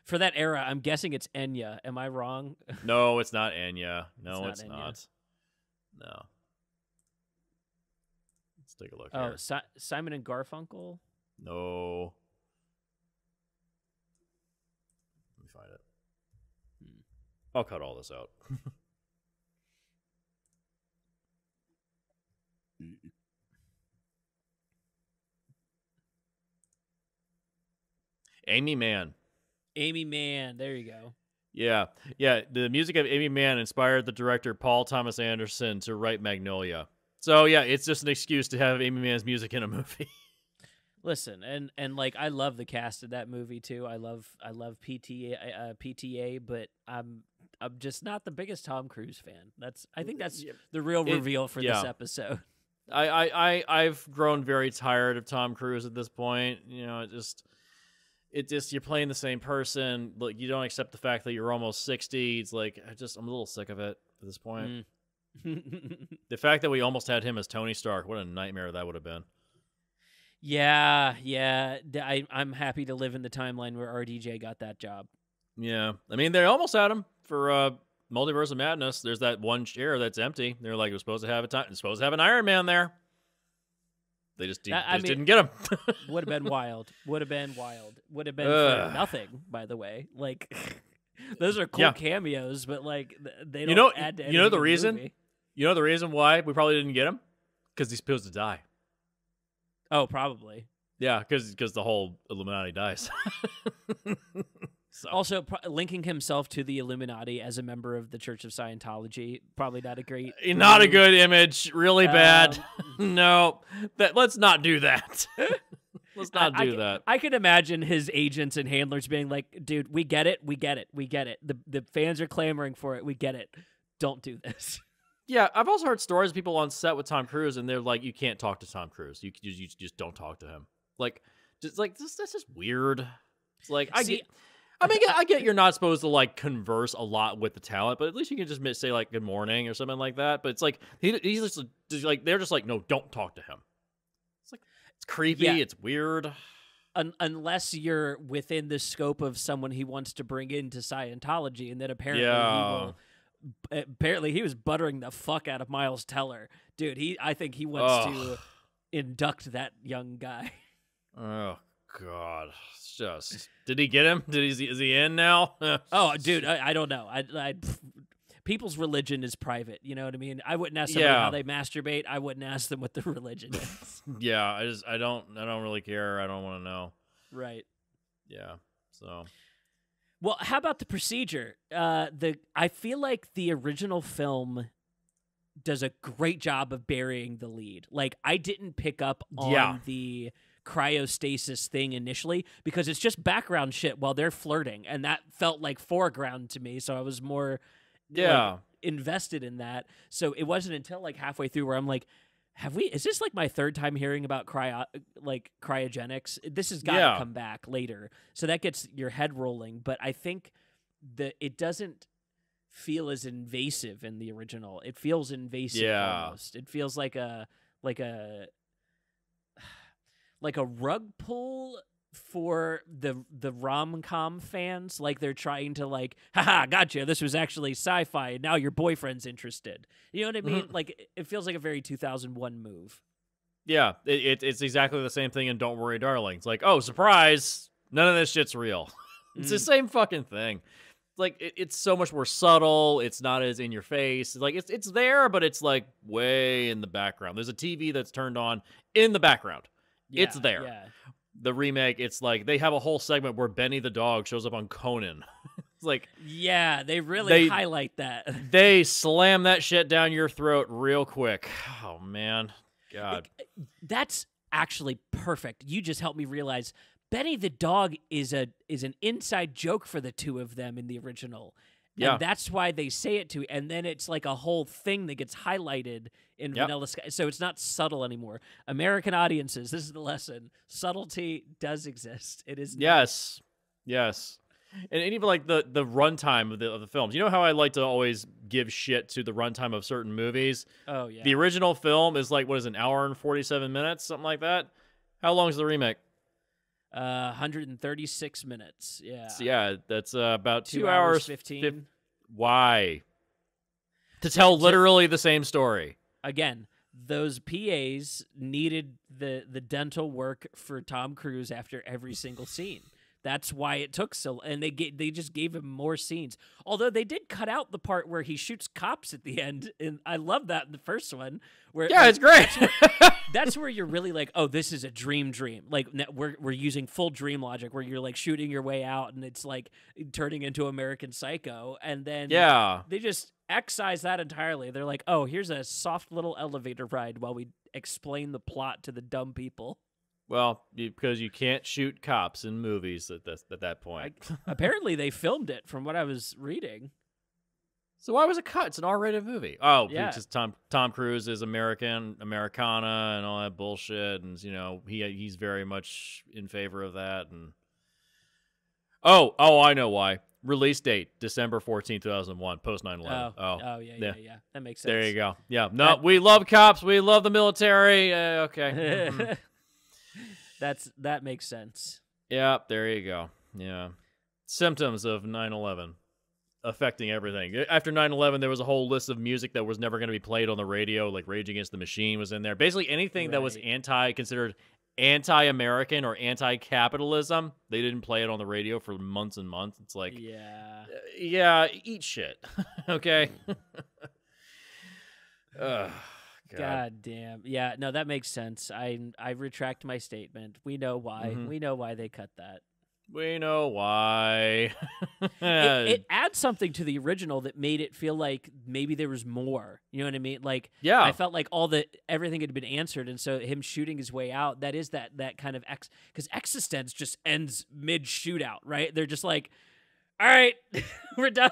For that era, I'm guessing it's Enya. Am I wrong? No, it's not Enya. No, it's Enya. not. No. Let's take a look here. Simon and Garfunkel? No. Let me find it. I'll cut all this out. Amy Mann. Amy Mann. There you go. Yeah. The music of Amy Mann inspired the director Paul Thomas Anderson to write Magnolia. So yeah, it's just an excuse to have Amy Mann's music in a movie. Listen, and like I love the cast of that movie too. I love PTA, but I'm just not the biggest Tom Cruise fan. I think that's the real reveal for this episode. I've grown very tired of Tom Cruise at this point. It just you're playing the same person. Like you don't accept the fact that you're almost 60. It's like I'm a little sick of it at this point. The fact that we almost had him as Tony Stark, what a nightmare that would have been. Yeah. I'm happy to live in the timeline where RDJ got that job. Yeah, I mean they almost had him for Multiverse of Madness. There's that one chair that's empty. They're like, we're supposed to have an Iron Man there. They just didn't get him. Would have been wild. Would have been for nothing, by the way. Like, those are cool cameos, but like they don't add to anything. The reason? Movie. You know the reason why we probably didn't get him? Because he's supposed to die. Oh, probably. Yeah, because the whole Illuminati dies. So. Also, linking himself to the Illuminati as a member of the Church of Scientology, probably not a great... Not a good image. Really bad. No. Let's not do that. Let's not do that. I can imagine his agents and handlers being like, dude, we get it. The fans are clamoring for it. We get it. Don't do this. Yeah, I've also heard stories of people on set with Tom Cruise, and they're like, you can't talk to Tom Cruise. You just don't talk to him. That's just weird. It's like, I get you're not supposed to like converse a lot with the talent, but at least you can just say like good morning or something like that. But it's like he's just like they're just like, no, don't talk to him. It's like it's creepy, it's weird. Unless you're within the scope of someone he wants to bring into Scientology, and then apparently he was buttering the fuck out of Miles Teller, dude. I think he wants to induct that young guy. Oh God. Just did he get him? Is he in now? Oh, dude, I don't know. People's religion is private. You know what I mean? I wouldn't ask somebody how they masturbate. I wouldn't ask them what their religion is. Yeah, I don't really care. I don't want to know. Right. Yeah. So. Well, how about the procedure? I feel like the original film does a great job of burying the lead. Like I didn't pick up on the cryostasis thing initially because it's just background shit while they're flirting, and that felt like foreground to me, so I was more invested in that. So it wasn't until like halfway through where I'm like, is this like my third time hearing about cryogenics? This has got to come back later, so that gets your head rolling. But I think that it doesn't feel as invasive in the original. It feels invasive almost. It feels like a rug pull for the rom-com fans. Like they're trying to like, haha, gotcha, this was actually sci-fi, and now your boyfriend's interested. You know what I mean? Mm-hmm. Like it feels like a very 2001 move. Yeah, it's exactly the same thing in Don't Worry, Darling. It's like, oh, surprise, none of this shit's real. It's the same fucking thing. like it's so much more subtle. It's not as in your face. Like it's there, but it's like way in the background. There's a TV that's turned on in the background. It's Yeah, there. yeah. The remake, it's like they have a whole segment where Benny the dog shows up on Conan. It's like Yeah, they really highlight that. they slam that shit down your throat real quick. Oh man, God, That's actually perfect. You just helped me realize Benny the dog is an inside joke for the two of them in the original. Yeah. And that's why they say it to, and then it's like a whole thing that gets highlighted in Vanilla Sky. So it's not subtle anymore. American audiences, this is the lesson. Subtlety does exist. It is yes, and even like the runtime of the films. You know how I like to always give shit to the runtime of certain movies? Oh yeah. The original film is like, what is it, an hour and 47 minutes, something like that? How long is the remake? 136 minutes. Yeah. So yeah, that's about 2 2 hours 15. Why? To tell literally the same story. Again, those PAs needed the dental work for Tom Cruise after every single scene. That's why it took so, and they just gave him more scenes. Although they did cut out the part where he shoots cops at the end, and I love that in the first one. Where yeah, it's great. That's where you're really like, oh, this is a dream. Like we're using full dream logic, where you're like shooting your way out, and it's like turning into American Psycho, and then they just excise that entirely. They're like, oh, here's a soft little elevator ride while we explain the plot to the dumb people. Well, because you can't shoot cops in movies at that point. Apparently, they filmed it, from what I was reading. So why was it cut? It's an R-rated movie. Oh, yeah. Because Tom Cruise is Americana, and all that bullshit, and he's very much in favor of that. And oh, I know why. Release date December 14th, 2001, post 9/11. Oh, yeah. That makes sense. There you go. Yeah, no, we love cops. We love the military. Okay. Mm-hmm. That makes sense. Yeah, there you go. Yeah. Symptoms of 9/11 affecting everything. After 9/11, there was a whole list of music that was never going to be played on the radio, like Rage Against the Machine was in there. Basically anything that was considered anti-American or anti-capitalism, they didn't play it on the radio for months and months. It's like, yeah, eat shit. Okay? God damn. Yeah, no, that makes sense. I retract my statement. We know why. Mm-hmm. We know why they cut that. We know why. it adds something to the original that made it feel like maybe there was more. You know what I mean? Like, yeah. I felt like everything had been answered, and so him shooting his way out, that is that kind of because Existence just ends mid shootout, right? They're just like, all right, we're done.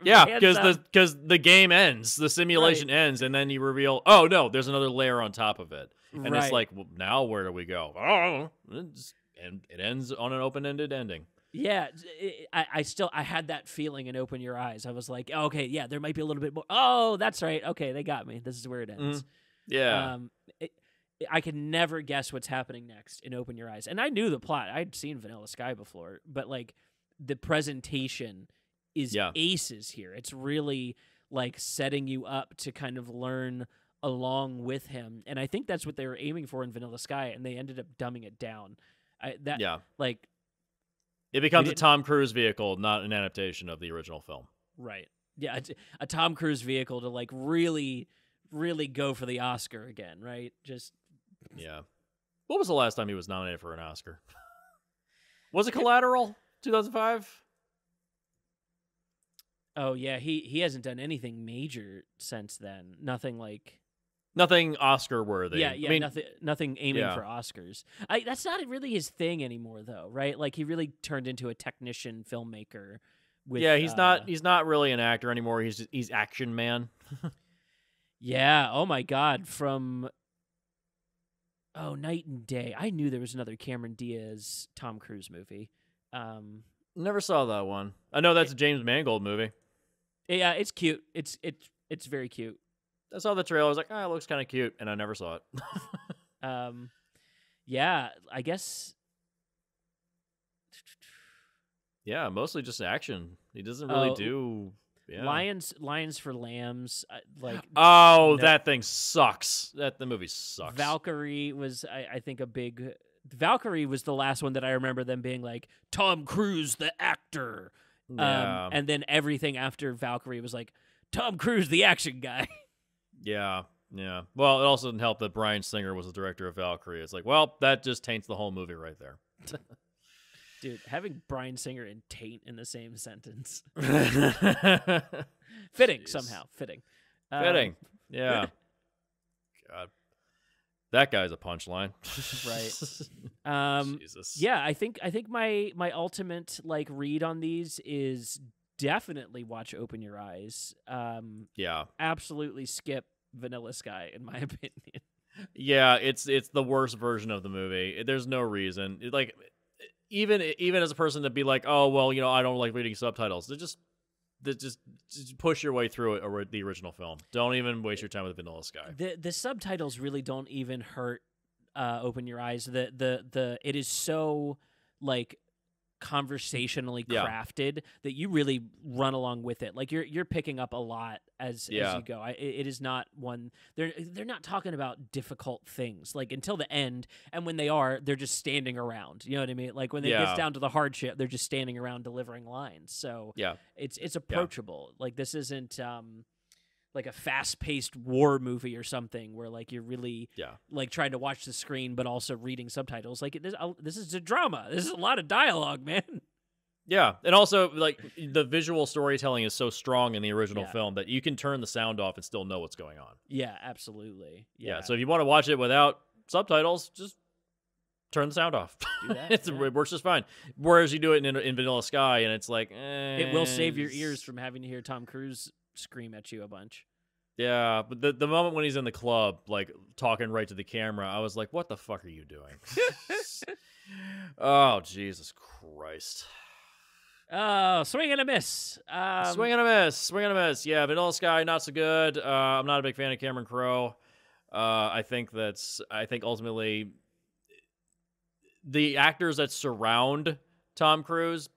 Yeah, because the game ends, the simulation ends, and then you reveal, oh no, there's another layer on top of it, and it's like, well, now where do we go? Oh, and it ends on an open-ended ending. Yeah, I had that feeling in Open Your Eyes. I was like, oh, okay, yeah, there might be a little bit more. Oh, that's right. Okay, they got me. This is where it ends. Yeah. I can never guess what's happening next in Open Your Eyes, and I knew the plot. I'd seen Vanilla Sky before, but like, the presentation is aces here. It's really like setting you up to kind of learn along with him. And I think that's what they were aiming for in Vanilla Sky, and they ended up dumbing it down. Like, it becomes a Tom Cruise vehicle, not an adaptation of the original film. Right. Yeah, a Tom Cruise vehicle to like really, really go for the Oscar again, right? Yeah. What was the last time he was nominated for an Oscar? Was it Collateral? 2005? Oh yeah, he hasn't done anything major since then. Nothing Oscar worthy. Yeah, I mean, nothing aiming for Oscars. That's not really his thing anymore, though, right? Like, he really turned into a technician filmmaker. He's not really an actor anymore. He's action man. Yeah. Oh my God. From Night and Day. I knew there was another Cameron Diaz Tom Cruise movie. Never saw that one. I know that's a James Mangold movie. Yeah, it's cute. It's very cute. I saw the trailer. I was like, it looks kind of cute, and I never saw it. Yeah, I guess. Yeah, mostly just action. He doesn't really do. Yeah. Lions for Lambs. That thing sucks. The movie sucks. Valkyrie was, I think, a big. Valkyrie was the last one that I remember them being like, Tom Cruise, the actor, Yeah. And then everything after Valkyrie was like Tom Cruise, the action guy. Yeah. Yeah. Well, it also didn't help that Bryan Singer was the director of Valkyrie. It's like, well, that just taints the whole movie right there. Dude, having Bryan Singer and taint in the same sentence. Fitting, Jeez. somehow. Fitting. Fitting. Yeah. God. That guy's a punchline. Right. Jesus. Yeah, I think my ultimate like read on these is definitely watch Open Your Eyes. Yeah. Absolutely skip Vanilla Sky, in my opinion. Yeah, it's the worst version of the movie. There's no reason. Like even as a person to be like, oh well, I don't like reading subtitles. Just push your way through it or the original film. Don't even waste your time with Vanilla Sky. The subtitles really don't even hurt Open Your Eyes. The it is so like conversationally crafted that you really run along with it. Like you're picking up a lot as you go. It is not one. They're not talking about difficult things like until the end, and when they are, they're just standing around. You know what I mean? Like when it gets down to the hard shit, they're just standing around delivering lines. So it's approachable. Like this isn't like a fast-paced war movie or something where like you're really like trying to watch the screen but also reading subtitles. Like this is a drama. This is a lot of dialogue, man. Yeah, and also like the visual storytelling is so strong in the original film that you can turn the sound off and still know what's going on. Yeah, absolutely. Yeah, so if you want to watch it without subtitles, just turn the sound off. Do that, It works just fine. Whereas you do it in Vanilla Sky, and it's like it will save your ears from having to hear Tom Cruise scream at you a bunch. Yeah, but the moment when he's in the club, like talking right to the camera, I was like, "What the fuck are you doing?" Oh, Jesus Christ! Oh, swing and a miss. Swing and a miss. Swing and a miss. Yeah, Vanilla Sky not so good. I'm not a big fan of Cameron Crowe. I think ultimately the actors that surround Tom Cruise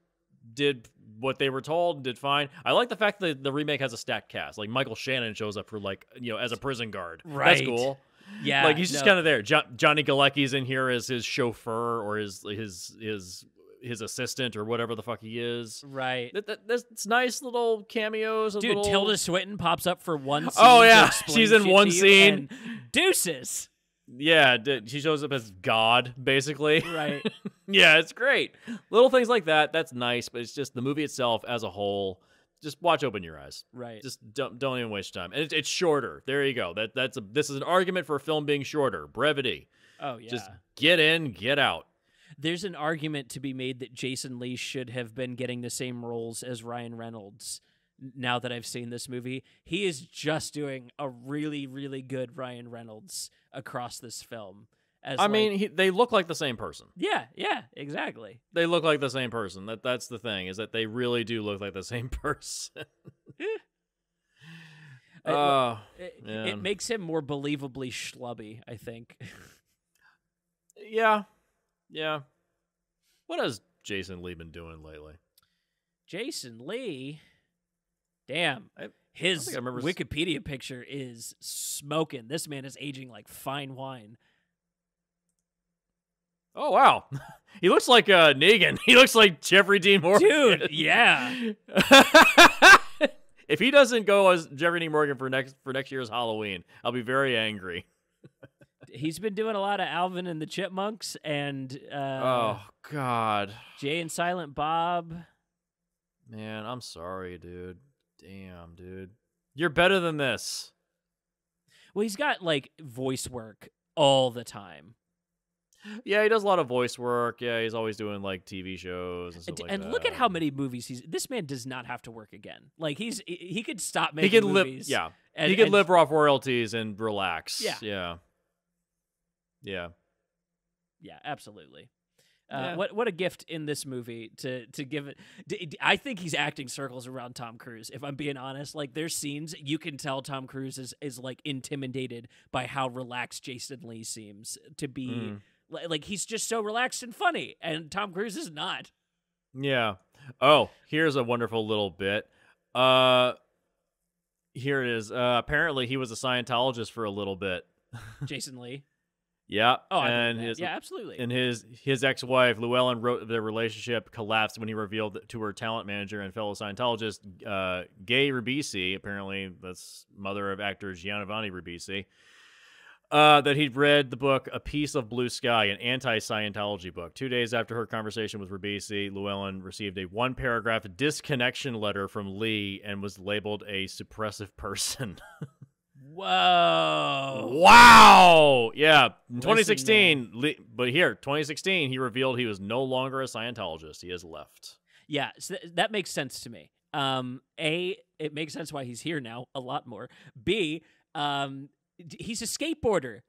did what they were told, did fine. I like the fact that the remake has a stacked cast. Like Michael Shannon shows up for as a prison guard. Right. That's cool. Yeah. Like he's just kind of there. Johnny Galecki's in here as his chauffeur or his assistant or whatever the fuck he is. Right. That's nice little cameos. Dude, Tilda Swinton pops up for one scene. Oh yeah, she's in one scene. Deuces. Yeah, she shows up as God, basically. Right. Yeah, it's great. Little things like that, that's nice, but it's just the movie itself as a whole. Just watch Open Your Eyes. Right. Just don't even waste your time. And it's shorter. There you go. This is an argument for a film being shorter. Brevity. Oh, yeah. Just get in, get out. There's an argument to be made that Jason Lee should have been getting the same roles as Ryan Reynolds. Now that I've seen this movie, he is just doing a really, really good Ryan Reynolds across this film. They look like the same person. Yeah, exactly. They look like the same person. That's the thing, is that they really do look like the same person. It makes him more believably schlubby, I think. Yeah. What has Jason Lee been doing lately? Jason Lee? Damn. His Wikipedia picture is smoking. This man is aging like fine wine. Oh, wow. He looks like Negan. He looks like Jeffrey Dean Morgan. Dude, yeah. If he doesn't go as Jeffrey Dean Morgan for next year's Halloween, I'll be very angry. He's been doing a lot of Alvin and the Chipmunks and oh God, Jay and Silent Bob. Man, I'm sorry, dude. Damn, dude. You're better than this. Well, he's got like voice work all the time. Yeah, he does a lot of voice work. Yeah, he's always doing like TV shows and stuff like that. And look at how many movies this man does not have to work again. Like he could stop making movies. He could live off royalties and relax. Yeah, absolutely. What a gift in this movie to give it. I think he's acting circles around Tom Cruise. If I'm being honest, like there's scenes you can tell Tom Cruise is like intimidated by how relaxed Jason Lee seems to be. Like he's just so relaxed and funny, and Tom Cruise is not. Yeah. Oh, here's a wonderful little bit. Here it is. Apparently, he was a Scientologist for a little bit. Jason Lee. Yeah, Oh, I and believe that. Yeah, absolutely. his ex-wife Llewellyn wrote their relationship collapsed when he revealed to her talent manager and fellow Scientologist Gay Ribisi, apparently that's mother of actor Giovanni Ribisi, that he'd read the book A Piece of Blue Sky, an anti-Scientology book. 2 days after her conversation with Ribisi, Llewellyn received a one-paragraph disconnection letter from Lee and was labeled a suppressive person. Whoa. Wow. Yeah. In Listen, 2016, he revealed he was no longer a Scientologist. He has left. Yeah, so that makes sense to me. A, it makes sense why he's here now a lot more. B, he's a skateboarder.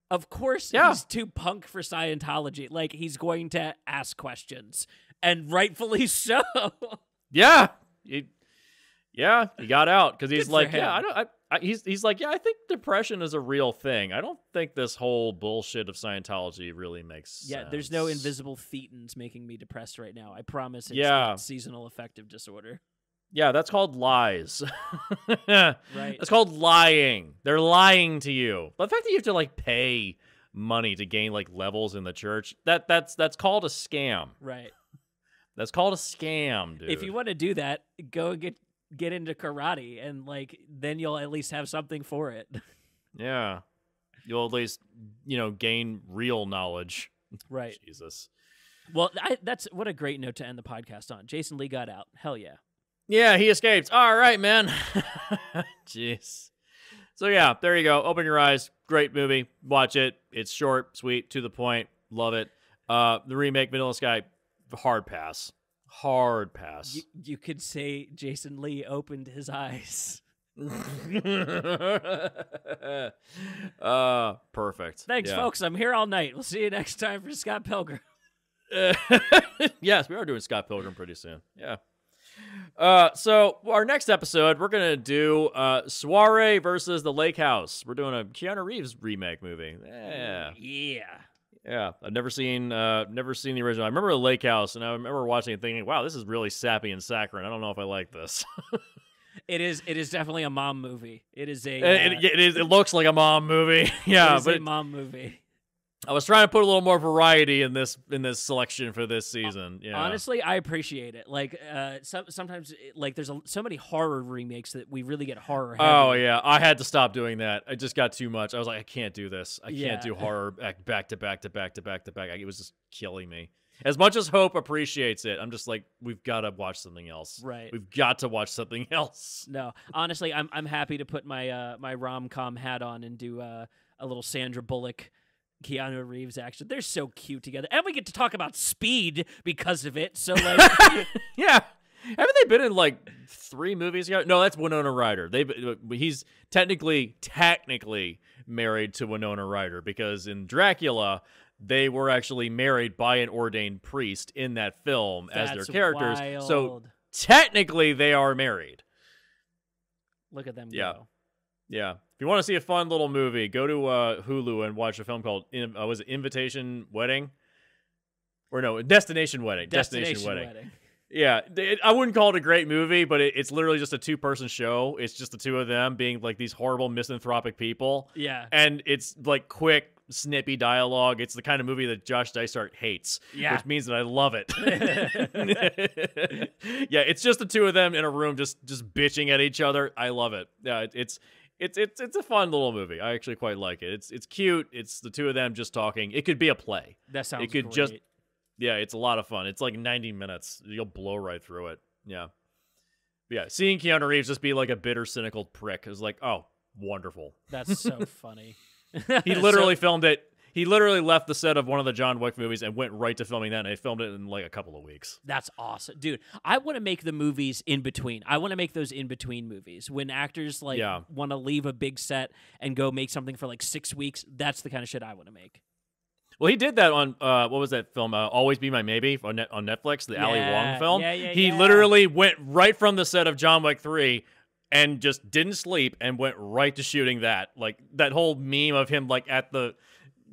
Of course, he's too punk for Scientology. Like, he's going to ask questions, and rightfully so. Yeah. He got out because he's Good like, for him. he's like, yeah, I think depression is a real thing. I don't think this whole bullshit of Scientology really makes sense. Yeah, there's no invisible thetans making me depressed right now. I promise it's Yeah. seasonal affective disorder. Yeah, that's called lies. Right. That's called lying. They're lying to you. The fact that you have to like pay money to gain like levels in the church, that's called a scam. Right. That's called a scam, dude. If you want to do that, go get into karate, and like then you'll at least have something for it. Yeah. You'll at least, gain real knowledge. Right. Jesus. Well, that's what a great note to end the podcast on. Jason Lee got out. Hell yeah. Yeah, he escaped. All right, man. Jeez. So yeah, there you go. Open your eyes. Great movie. Watch it. It's short, sweet, to the point. Love it. The remake, Vanilla Sky, hard pass. Hard pass. You could say Jason Lee opened his eyes. Perfect. Thanks, folks. I'm here all night. We'll see you next time for Scott Pilgrim. Yes, we are doing Scott Pilgrim pretty soon. Yeah. So our next episode, we're gonna do Soiree versus the Lake House. We're doing a Keanu Reeves remake movie. Yeah. I've never seen the original. I remember the Lake House, and I remember watching it thinking, "Wow, this is really sappy and saccharine. I don't know if I like this." It is definitely a mom movie. It is a. It looks like a mom movie. Yeah, it is a mom movie. I was trying to put a little more variety in this selection for this season. Yeah. Honestly, I appreciate it. Like sometimes, like there's so many horror remakes that we really get horror heavy. Oh yeah, I had to stop doing that. I just got too much. I was like, I can't do this. I can't do horror back to back to back to back to back. It was just killing me. As much as Hope appreciates it, I'm just like, we've got to watch something else. Right. We've got to watch something else. No, honestly, I'm happy to put my my rom-com hat on and do a little Sandra Bullock, Keanu Reeves action. They're so cute together, and we get to talk about Speed because of it. So like, yeah, haven't they been in like 3 movies together? No, that's Winona Ryder. He's technically married to Winona Ryder because in Dracula, they were actually married by an ordained priest in that film as their characters. Wild. So technically, they are married. Look at them go. Yeah. If you want to see a fun little movie, go to Hulu and watch a film called was it Invitation Wedding? Or no, Destination Wedding. Destination Wedding. Yeah, I wouldn't call it a great movie, but it's literally just a 2-person show. It's just the two of them being like these horrible misanthropic people. Yeah. And it's like quick, snippy dialogue. It's the kind of movie that Josh Dysart hates, which means that I love it. Yeah, it's just the two of them in a room just bitching at each other. I love it. Yeah, it's a fun little movie. I actually quite like it. It's cute. It's the two of them just talking. It could be a play. That sounds It could great. just Yeah, it's a lot of fun. It's like 90 minutes. You'll blow right through it. Yeah. But yeah, seeing Keanu Reeves just be like a bitter, cynical prick is like, oh, wonderful. That's so funny. He literally filmed it. He literally left the set of one of the John Wick movies and went right to filming that, and they filmed it in like a couple of weeks. That's awesome. Dude, I want to make the movies in between. I want to make those in between movies. When actors like want to leave a big set and go make something for like 6 weeks, that's the kind of shit I want to make. Well, he did that on, what was that film? Always Be My Maybe on Netflix, the Ali Wong film. He literally went right from the set of John Wick 3 and just didn't sleep and went right to shooting that. Like, that whole meme of him, like,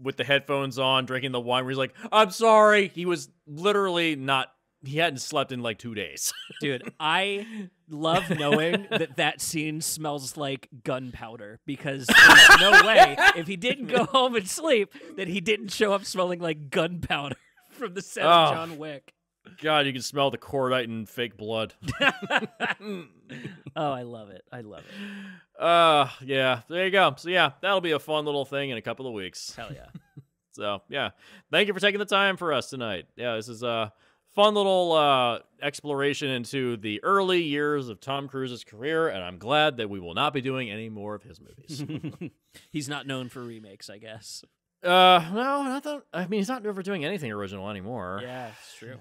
with the headphones on, drinking the wine, where he's like, I'm sorry. He was literally not he hadn't slept in like 2 days. Dude, I love knowing that scene smells like gunpowder, because there's no way, if he didn't go home and sleep, that he didn't show up smelling like gunpowder from the set of John Wick. God, you can smell the cordite and fake blood. Oh, I love it. I love it. Yeah, there you go. So yeah, that'll be a fun little thing in a couple of weeks. Hell yeah. So yeah, thank you for taking the time for us tonight. Yeah, this is a fun little exploration into the early years of Tom Cruise's career, and I'm glad that we will not be doing any more of his movies. He's not known for remakes, I guess. No, not that. I mean, he's not ever doing anything original anymore. Yeah, it's true.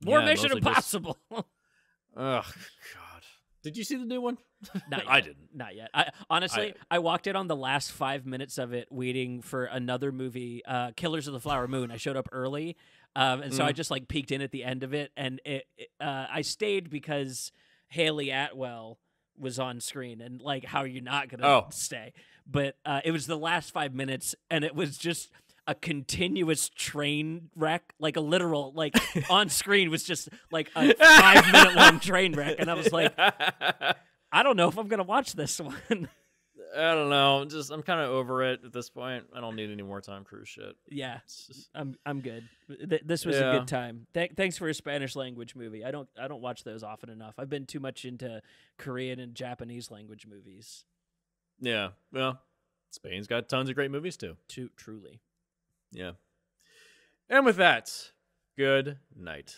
More Mission Impossible. Oh God! Did you see the new one? Not yet. I didn't. Not yet. Honestly, I walked in on the last 5 minutes of it, waiting for another movie, Killers of the Flower Moon. I showed up early, and so I just like peeked in at the end of it, and I stayed because Haley Atwell was on screen, and like, how are you not gonna stay? But it was the last 5 minutes, and it was just a continuous train wreck, like a literal, like on screen was just like a 5 minute long train wreck. And I was like, I don't know if I'm going to watch this one. I don't know. I'm kind of over it at this point. I don't need any more Tom Cruise shit. Yeah, I'm good. This was a good time. Thanks for a Spanish language movie. I don't watch those often enough. I've been too much into Korean and Japanese language movies. Yeah, well, Spain's got tons of great movies too. Truly. Yeah. And with that, good night.